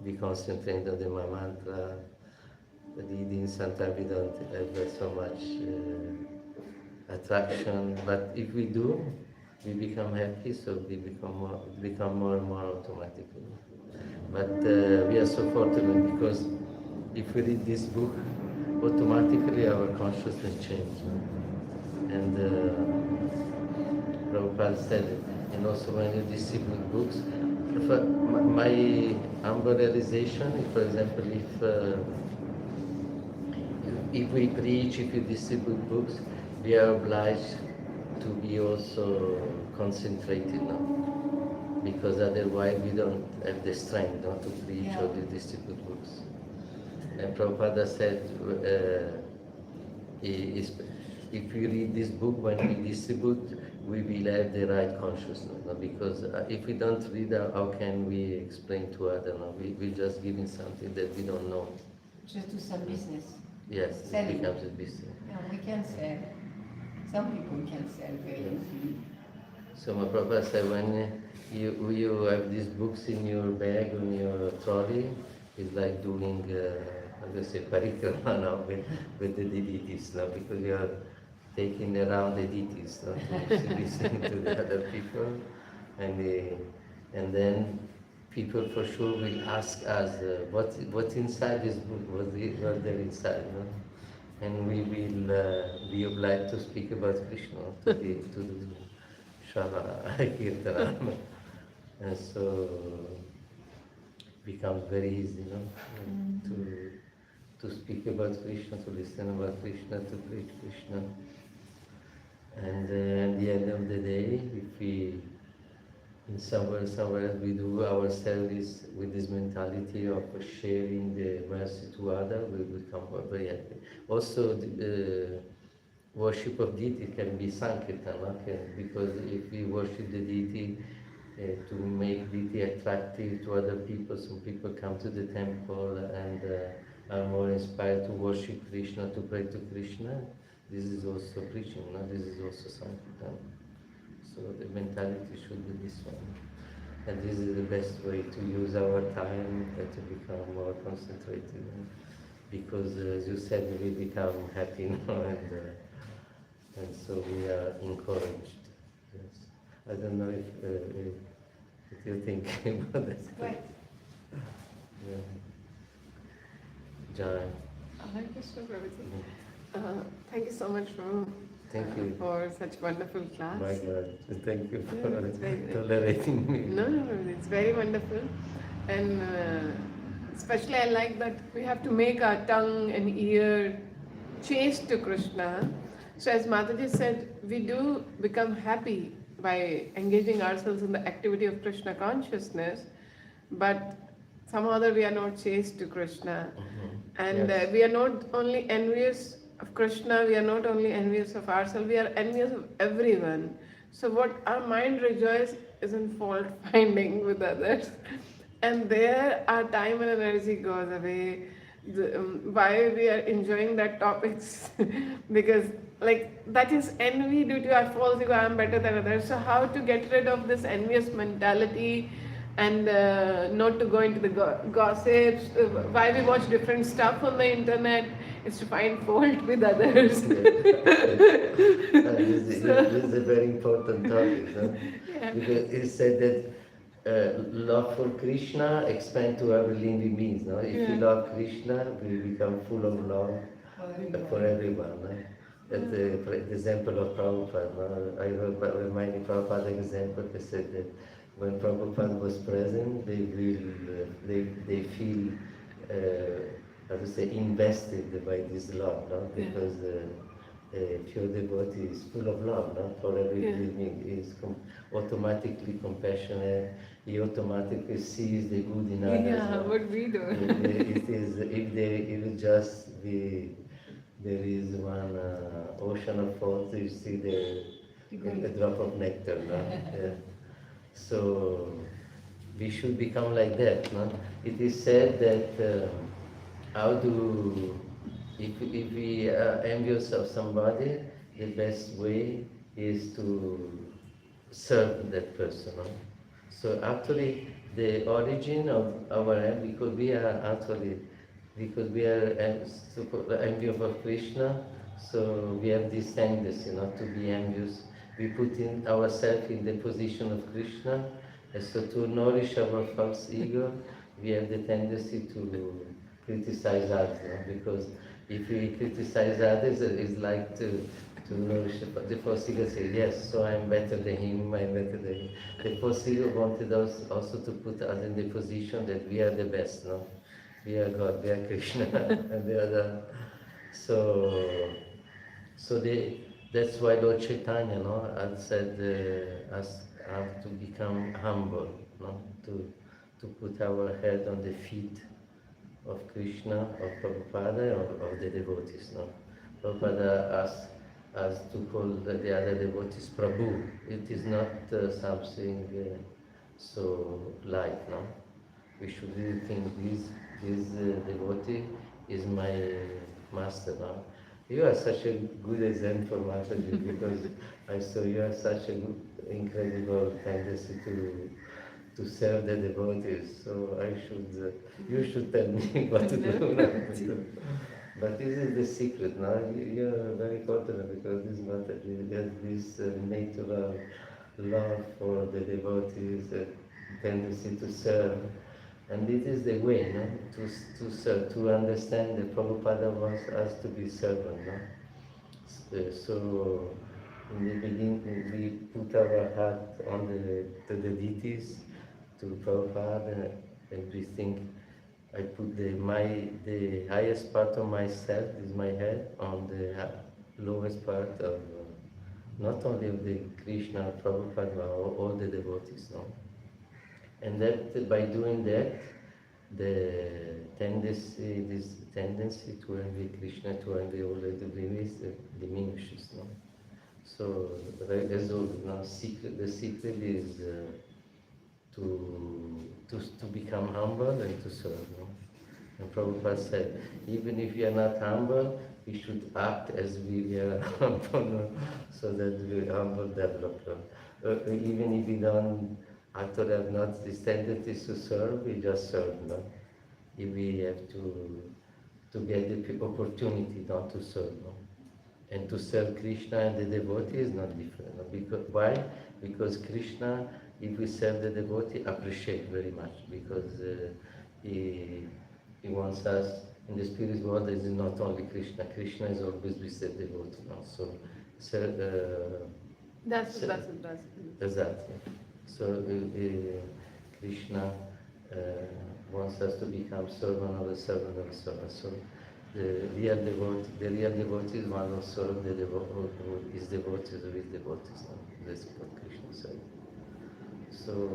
be concentrated on the mantra. Reading, sometimes we don't have so much attraction, but if we do, we become happy, so we become more and more automatically. But we are so fortunate because if we read this book, automatically our consciousness changes. And Prabhupada said, and also when you distribute books, my humble realization, for example, if we preach, if we distribute books, we are obliged to be also concentrated now, because otherwise we don't have the strength not to preach or to distribute books. And Prabhupada said, if we read this book when we distribute, we will have the right consciousness. No? Because if we don't read, how can we explain to others? No? We're just giving something that we don't know. Just do some business. Yes, Selling. it becomes a business. Yeah, we can sell. Some people can sell very easily. So my Prabhupada said, when you have these books in your bag, in your trolley, it's like doing, I'm going to say, parikrama now with the deities now, because you are taking around the deities now to listen to the other people, and then people for sure will ask us what's inside this book, what's there inside, no? And we will be obliged to speak about Krishna, to do Shava Kirtana. And so it becomes very easy, no? To speak about Krishna, to listen about Krishna, to preach Krishna. And at the end of the day, if we, in somewhere else, we do our service with this mentality of sharing the mercy to others, we become very happy. Also, the worship of deity can be Sankirtan, because if we worship the deity to make deity attractive to other people, so people come to the temple and are more inspired to worship Krishna, to pray to Krishna. This is also preaching, no? This is also Sankirtan. So the mentality should be this one. And this is the best way to use our time to become more concentrated. Because as you said, we become happy now, and so we are encouraged. Yes. I don't know if you think about that. Right. Yeah. John. Hare Krishna, Prabhuji. Thank you so much Thank you. for such wonderful class. My God, thank you for Yeah, it's very good. tolerating me. No, it's very wonderful. And especially I like that we have to make our tongue and ear chaste to Krishna. So as Mataji said, we do become happy by engaging ourselves in the activity of Krishna consciousness, but somehow or other we are not chaste to Krishna. And Yes. we are not only envious of Krishna, we are not only envious of ourselves, we are envious of everyone. So what our mind rejoices is in fault finding with others. And there our time and energy goes away. Why we are enjoying that topics because like that is envy due to our false ego, I am better than others. So how to get rid of this envious mentality and not to go into the gossips, why we watch different stuff on the internet is to find fault with others. This is a very important topic, no? Yeah. Because it said that love for Krishna expands to every living being. No? If we love Krishna, we become full of love for everyone. No? That's the example of Prabhupada. No? I remind Prabhupada example. They said that when Prabhupada was present, they feel how to say invested by this love, no? Because pure devotee is full of love, no? For every living. He is automatically compassionate. He automatically sees the good in others. Yeah, no? what we do. It is if it just be there is one ocean of thoughts, you see a drop of nectar, no? Yeah. So we should become like that, no? It is said that if we are envious of somebody, the best way is to serve that person. No? So actually, the origin of our envy, because we are envious of Krishna, so we have this tendency not to be envious. We put in ourselves in the position of Krishna, and so to nourish our false ego, we have the tendency to criticize others, no? Because if we criticize others, it's like to to nourish the first ego said, yes, so I'm better than him, I'm better than him. The first ego wanted us also to put us in the position that we are the best, no? We are God, we are Krishna, and the other. So that's why Lord Chaitanya, no, had said us have to become humble, no, to put our head on the feet of Krishna, of Prabhupada, or of the devotees. No? Prabhupada asked us to call the other devotees prabhu. It is not something so light. No? We should really think this devotee is my master. No? You are such a good example, Mataji, because I saw you have such a good, incredible tendency to serve the devotees. So you should tell me what to do. Not to do. But this is the secret, no? You're very fortunate because this Mataji has this natural love for the devotees, tendency to serve. And this is the way, no? To serve, to understand that Prabhupada wants us to be servant, no? So in the beginning we put our heart on to the deities, to Prabhupada, and we think I put the highest part of myself is my head on the lowest part of not only of the Krishna, Prabhupada, but all the devotees, no? And that by doing that, this tendency to envy Krishna, to envy all the divinity diminishes. No? So as all, no, the secret is to become humble and to serve. No? And Prabhupada said, even if we are not humble, we should act as we are humble, no? So that the humble develop. Even if we don't actually have not this tendency to serve, we just serve. No? If we have to get the opportunity not to serve. No? And to serve Krishna and the devotee is not different. No? Because, why? Because Krishna, if we serve the devotee, appreciate very much, because he wants us, in the spirit world there is not only Krishna, Krishna is always with the devotee. No? So, That's it. Exactly. So Krishna wants us to become servant of a servant of a servant. So the real devotee is one who serves the devotee, who is devotees with devotees. No? That's what Krishna said. So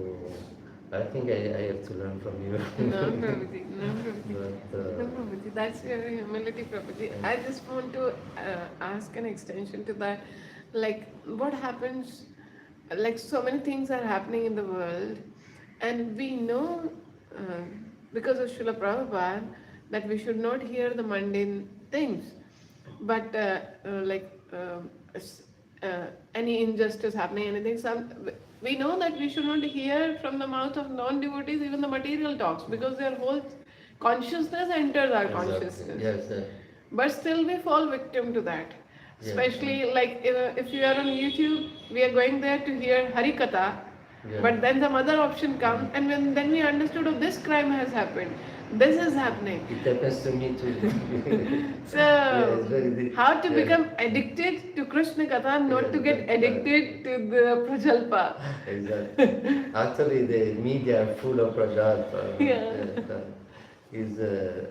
I think I have to learn from you. No, Prabhuji, no, Prabhuji. But, No, Prabhuji, that's your humility, Prabhuji. I just want to ask an extension to that. Like, what happens, like, so many things are happening in the world, and we know, because of Srila Prabhupada, that we should not hear the mundane things. But, any injustice happening, anything, we know that we should not hear from the mouth of non-devotees even the material talks, because their whole consciousness enters our consciousness. Yes, But still we fall victim to that. Yes. Especially like if you are on YouTube, we are going there to hear Harikatha, Yeah. but then some other option comes, and then we understood, oh, this crime has happened, this is happening. It happens to me too. So, it's very how to become addicted to Krishna Katha, not to get addicted to the Prajalpa. Exactly. Actually, the media are full of Prajalpa. Yeah.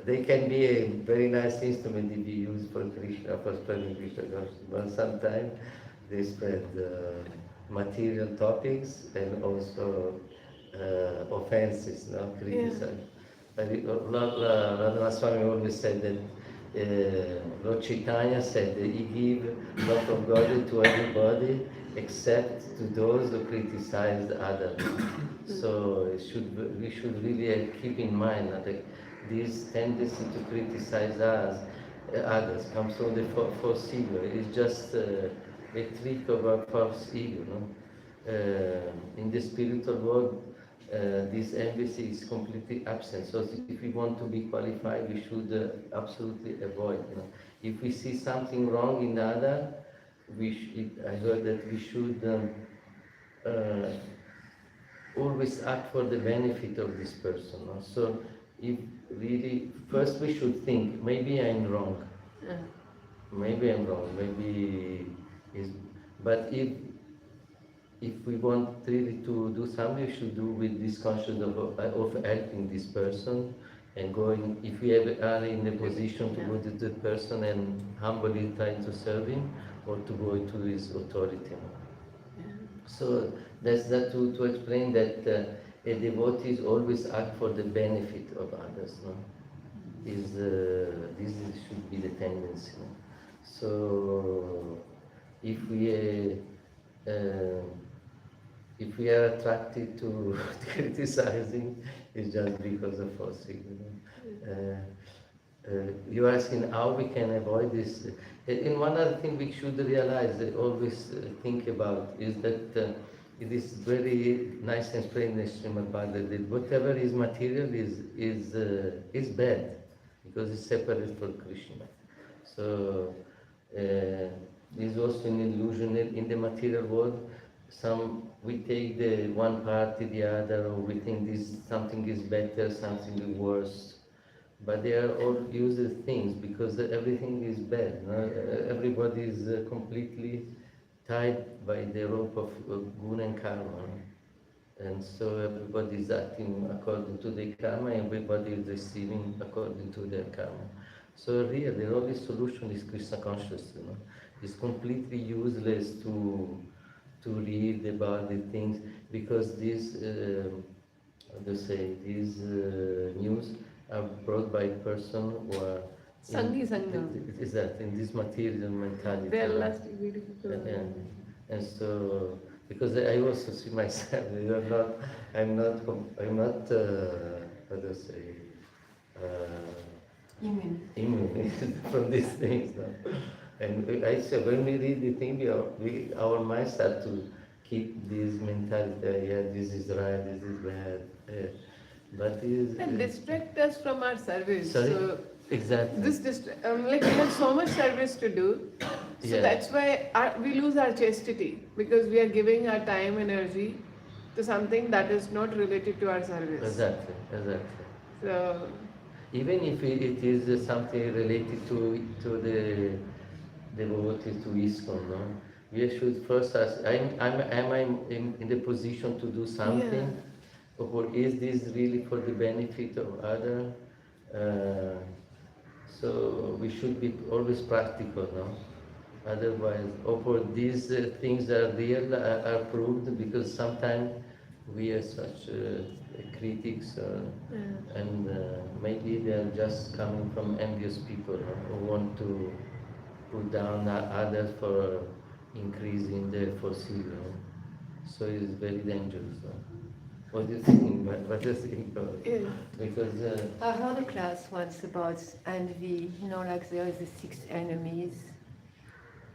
They can be a very nice instrument if you use for Krishna, for spreading Krishna consciousness, but sometimes they spread material topics and also offenses, no? Criticize. Radha Swami always said that Lord Chaitanya said that he give love of God to everybody except to those who criticize others. So we should really keep in mind that this tendency to criticize others comes from the false ego. It's just a trick of our false ego. No? In the spiritual world, this emphasis is completely absent. So if we want to be qualified, we should absolutely avoid. You know? If we see something wrong in the other, I heard that we should always act for the benefit of this person. No? So if really, first we should think, maybe I'm wrong. Maybe I'm wrong. Maybe Is, but if we want really to do something, we should do with this consciousness of helping this person and going, if we are in the position to go to the person and humbly trying to serve him, or to go into his authority. So that's that to explain that a devotee always act for the benefit of others. No? This should be the tendency. No? So if we are attracted to criticizing, it's just because of forcing. You're asking how we can avoid this. And one other thing we should realize, always think about, is that it is very nice and explained in Srimad Bhagavatam that whatever is material is bad, because it's separate from Krishna. So is also an illusion in the material world. We take the one party, the other, or we think something is better, something is worse. But they are all useless things, because everything is bad. No? Everybody is completely tied by the rope of guna and karma. And so everybody is acting according to their karma, and everybody is receiving according to their karma. So really, the only solution is Krishna consciousness. You know? It's completely useless to read about the things, because these news are brought by a person who are Sangi Sangam. Is that in this material mentality? They are right? lasting beautiful. And so, because I also see myself, I'm not, how do I say, immune from these things. No? And I say, when we read the thing, our minds start to keep this mentality, yeah, this is right, this is bad. But And distract us from our service. Sorry? So Exactly. like we have so much service to do, so Yeah. that's why we lose our chastity, because we are giving our time, energy to something that is not related to our service. Exactly. So Even if it is something related to the devotees, to ISKCON, no? We should first ask, am I in the position to do something? Or is this really for the benefit of others? So we should be always practical, no? Otherwise, or for these things are real, are proved, because sometimes we are such critics, and maybe they are just coming from envious people, no? Who want to put down others for increasing their fossils. No? So it's very dangerous. No? What do you think? What do you think about it? yeah. Because I heard a class once about envy, like there is the 6 enemies,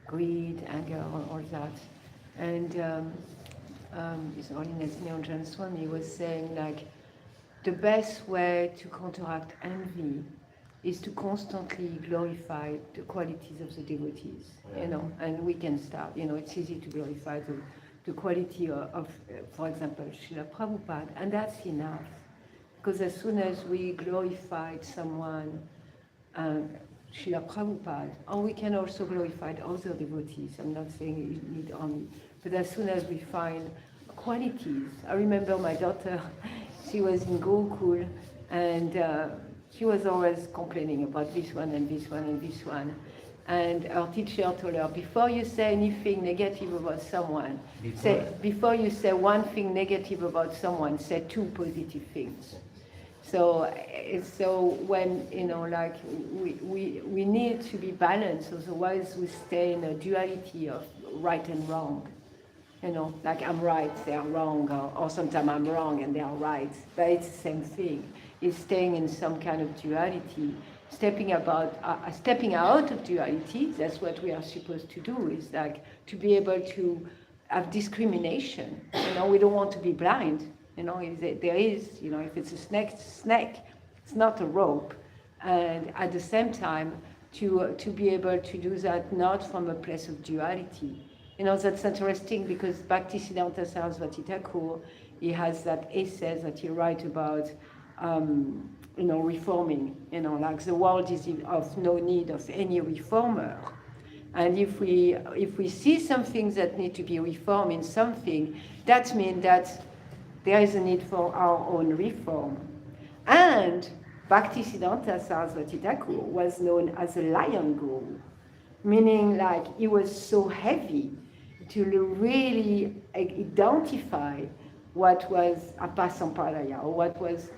greed, anger, all that. And His Holiness Nyojan Swami was saying, like, the best way to counteract envy is to constantly glorify the qualities of the devotees, and we can start, it's easy to glorify the quality of, for example, Srila Prabhupada, and that's enough. Because as soon as we glorified someone, Srila Prabhupada, or we can also glorify other devotees, I'm not saying you need only, but as soon as we find qualities. I remember my daughter, she was in Gokul, and she was always complaining about this one and this one and this one. And our teacher told her, before you say anything negative about someone, before you say one thing negative about someone, say 2 positive things. So when, like, we need to be balanced, otherwise we stay in a duality of right and wrong. Like I'm right, they are wrong, or sometimes I'm wrong and they are right. But it's the same thing. It's staying in some kind of duality. Stepping out of duality, that's what we are supposed to do, is like to be able to have discrimination. We don't want to be blind. If there is, if it's a snake, it's a snake. It's not a rope. And at the same time, to be able to do that not from a place of duality. That's interesting, because Bhaktisiddhanta Saraswati Thakur, he has that essay that he writes about reforming, like the world is of no need of any reformer. And if we see some things that need to be reformed in something, that means that there is a need for our own reform. And Bhaktisiddhanta Saraswati Thakur was known as a lion guru, meaning like he was so heavy to really identify what was apasampradaya, or what was,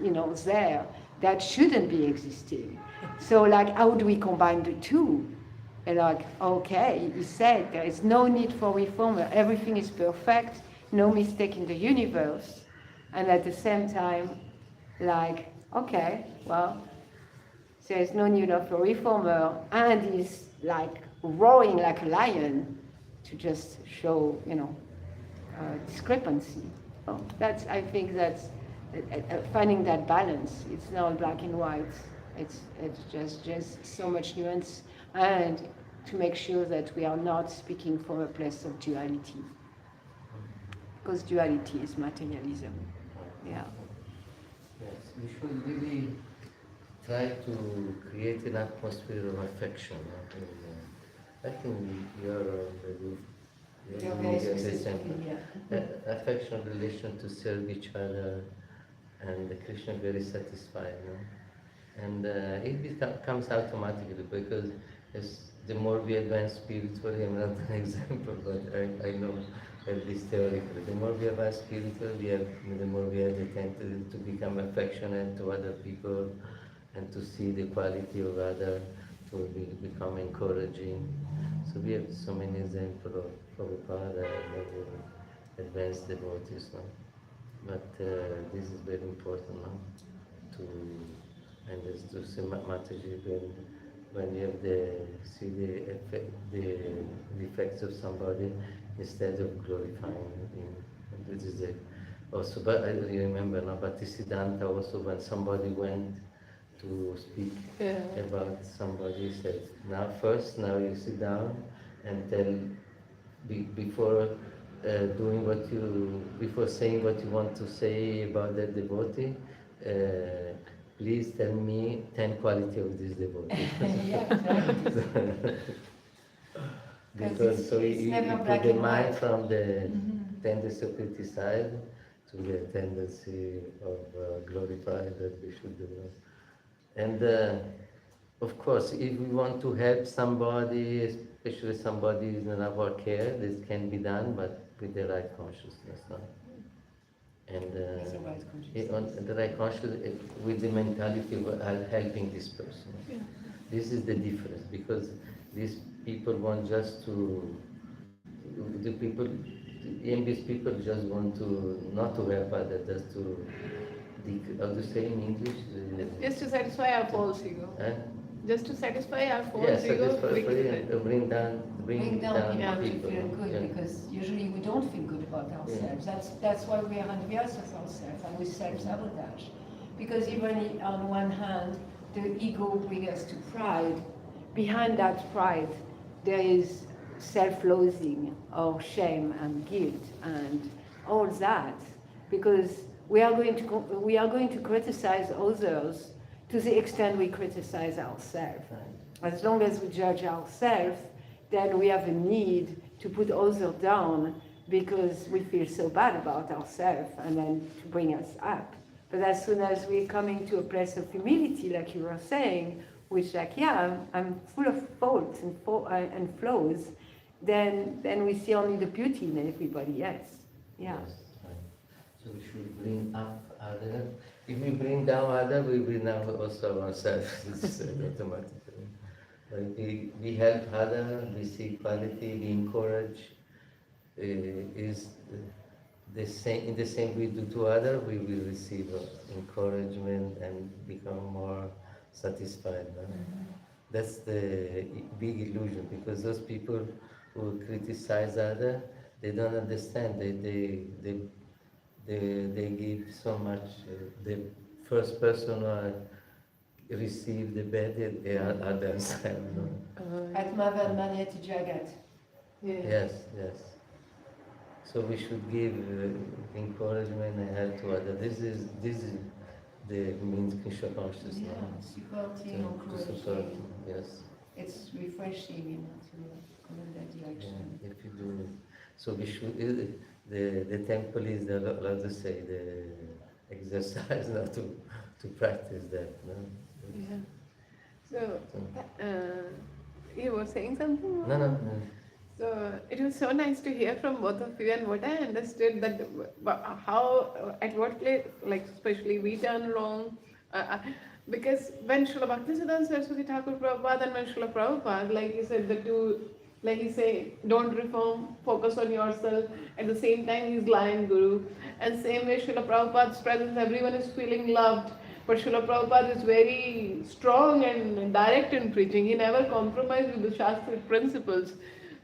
there that shouldn't be existing. So like, how do we combine the two? And like, okay, he said there is no need for reform, everything is perfect, no mistake in the universe. And at the same time, like, okay, well, there is no need of a reformer, and he's like roaring like a lion to just show, discrepancy. So that's, I think that's finding that balance. It's not black and white. It's just so much nuance, and to make sure that we are not speaking from a place of duality, because duality is materialism. Yeah. Yes, we should really try to create an atmosphere of affection. I think you're very specific, yeah. Affection, relation to serve each other, and the Krishna very satisfied. And it comes automatically, because the more we advance spiritually, I'm not an example, but I know at least theoretically, the more we advance spiritually, the more we have the tendency to become affectionate to other people, and to see the quality of others, to become encouraging. So we have so many examples of Prabhupada and advanced devotees. No? But this is very important, no? And as to say Mataji, when you have see the defects of somebody, instead of glorifying him. And this is also, but I remember, no, Bhaktisiddhanta also, when somebody went to speak about somebody, said, now you sit down and tell, before before saying what you want to say about that devotee, please tell me 10 qualities of this devotee. Because so you put the mind from the tendency of criticize to the tendency of glorify that we should do. And of course, if we want to help somebody, especially somebody in our care, this can be done, but with the right consciousness. No? And the right consciousness, with the mentality of helping this person. Yeah. This is the difference, because these people want just to, these people just want to, not to help others, just to, how to say in English? Just to satisfy our false ego. Just to satisfy our false ego, bring down people people. To feel good, because usually we don't feel good about ourselves. That's why we are envious of ourselves, and we self-sabotage. Because even on one hand, the ego brings us to pride. Behind that pride, there is self-loathing or shame and guilt and all that, because we are going to criticize others to the extent we criticize ourselves. As long as we judge ourselves, then we have a need to put others down, because we feel so bad about ourselves, and then to bring us up. But as soon as we're coming to a place of humility, like you were saying, which like, I'm full of faults and flaws, then we see only the beauty in everybody else. Yeah. Yes, right. So we should bring up others. If we bring down others, we bring down also ourselves. It's automatically. We help others, we see quality, we encourage. Is the same in the same we do to others, we will receive encouragement and become more satisfied. No? That's the big illusion, because those people who criticize others, they don't understand. They give so much. The first person who receive the bad are themselves. No? Atmavan Manyati Jagat. Yes. So we should give encouragement and help to others. This is the means Krishna consciousness. Supporting, To support, yes. it's refreshing, to go in that direction. Yeah, if you do, so we should. The temple is allowed to say the exercise, not to practice that. No. Yeah. So, you were saying something? No. So it was so nice to hear from both of you, and what I understood that how at what place, like especially we turn wrong, because when Srila Bhaktisiddhanta Saraswati Thakur Prabhupada and when Srila Prabhupada, like he said, the two, like he say, don't reform, focus on yourself. At the same time, he's Lion Guru, and same way Srila Prabhupada's presence, everyone is feeling loved. But Srila Prabhupada is very strong and direct in preaching. He never compromised with the Shastric principles.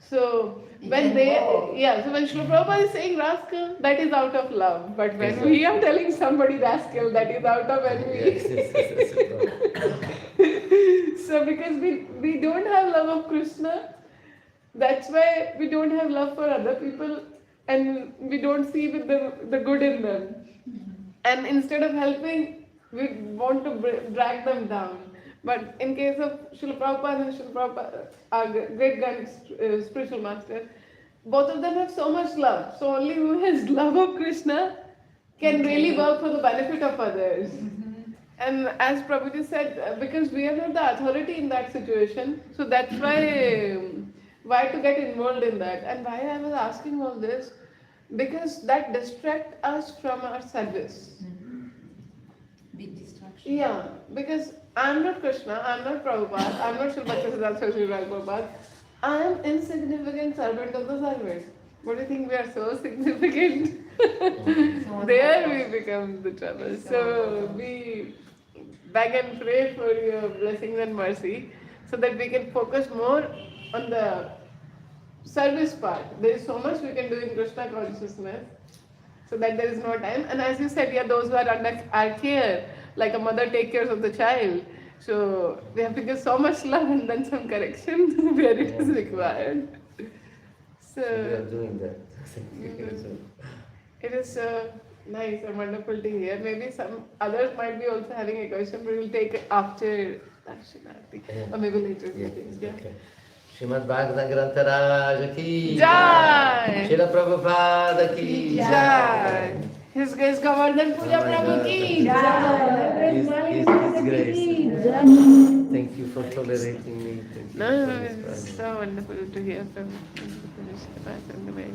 So when so when Srila Prabhupada is saying rascal, that is out of love. But when we are telling somebody rascal, that is out of envy. So because we don't have love of Krishna, that's why we don't have love for other people, and we don't see with the good in them. And instead of helping, we want to drag them down. But in case of Srila Prabhupada and Srila Prabhupada, our great grand spiritual master, both of them have so much love. So only who has love of Krishna can really work for the benefit of others. And as Prabhuji said, because we are not the authority in that situation, so that's why to get involved in that. And why I was asking all this, because that distracts us from our service. Big distraction. Yeah, because I'm not Krishna, I'm not Prabhupada, I'm not Srila Bhaktisiddhanta Saraswati Prabhupada. I am insignificant servant of the servant. What do you think we are so significant? There we become the trouble. So we beg and pray for your blessings and mercy so that we can focus more on the service part. There is so much we can do in Krishna consciousness, so that there is no time. And as you said, those who are under our care, like a mother takes care of the child. So we have to give so much love and then some correction where it is required. So We are doing that. it is nice and wonderful to hear. Maybe some others might be also having a question, but we'll take it after Dakshinarti, or maybe later. Yeah. Okay. Srimad Bhagavatam Grantaraj ki Jai! Srila Prabhupada ki Jai! Hg Govardhan Puja Prabhu ki Jai! His grace. Thank you for tolerating me. Thank you No, for this it's practice. so wonderful to hear from the way.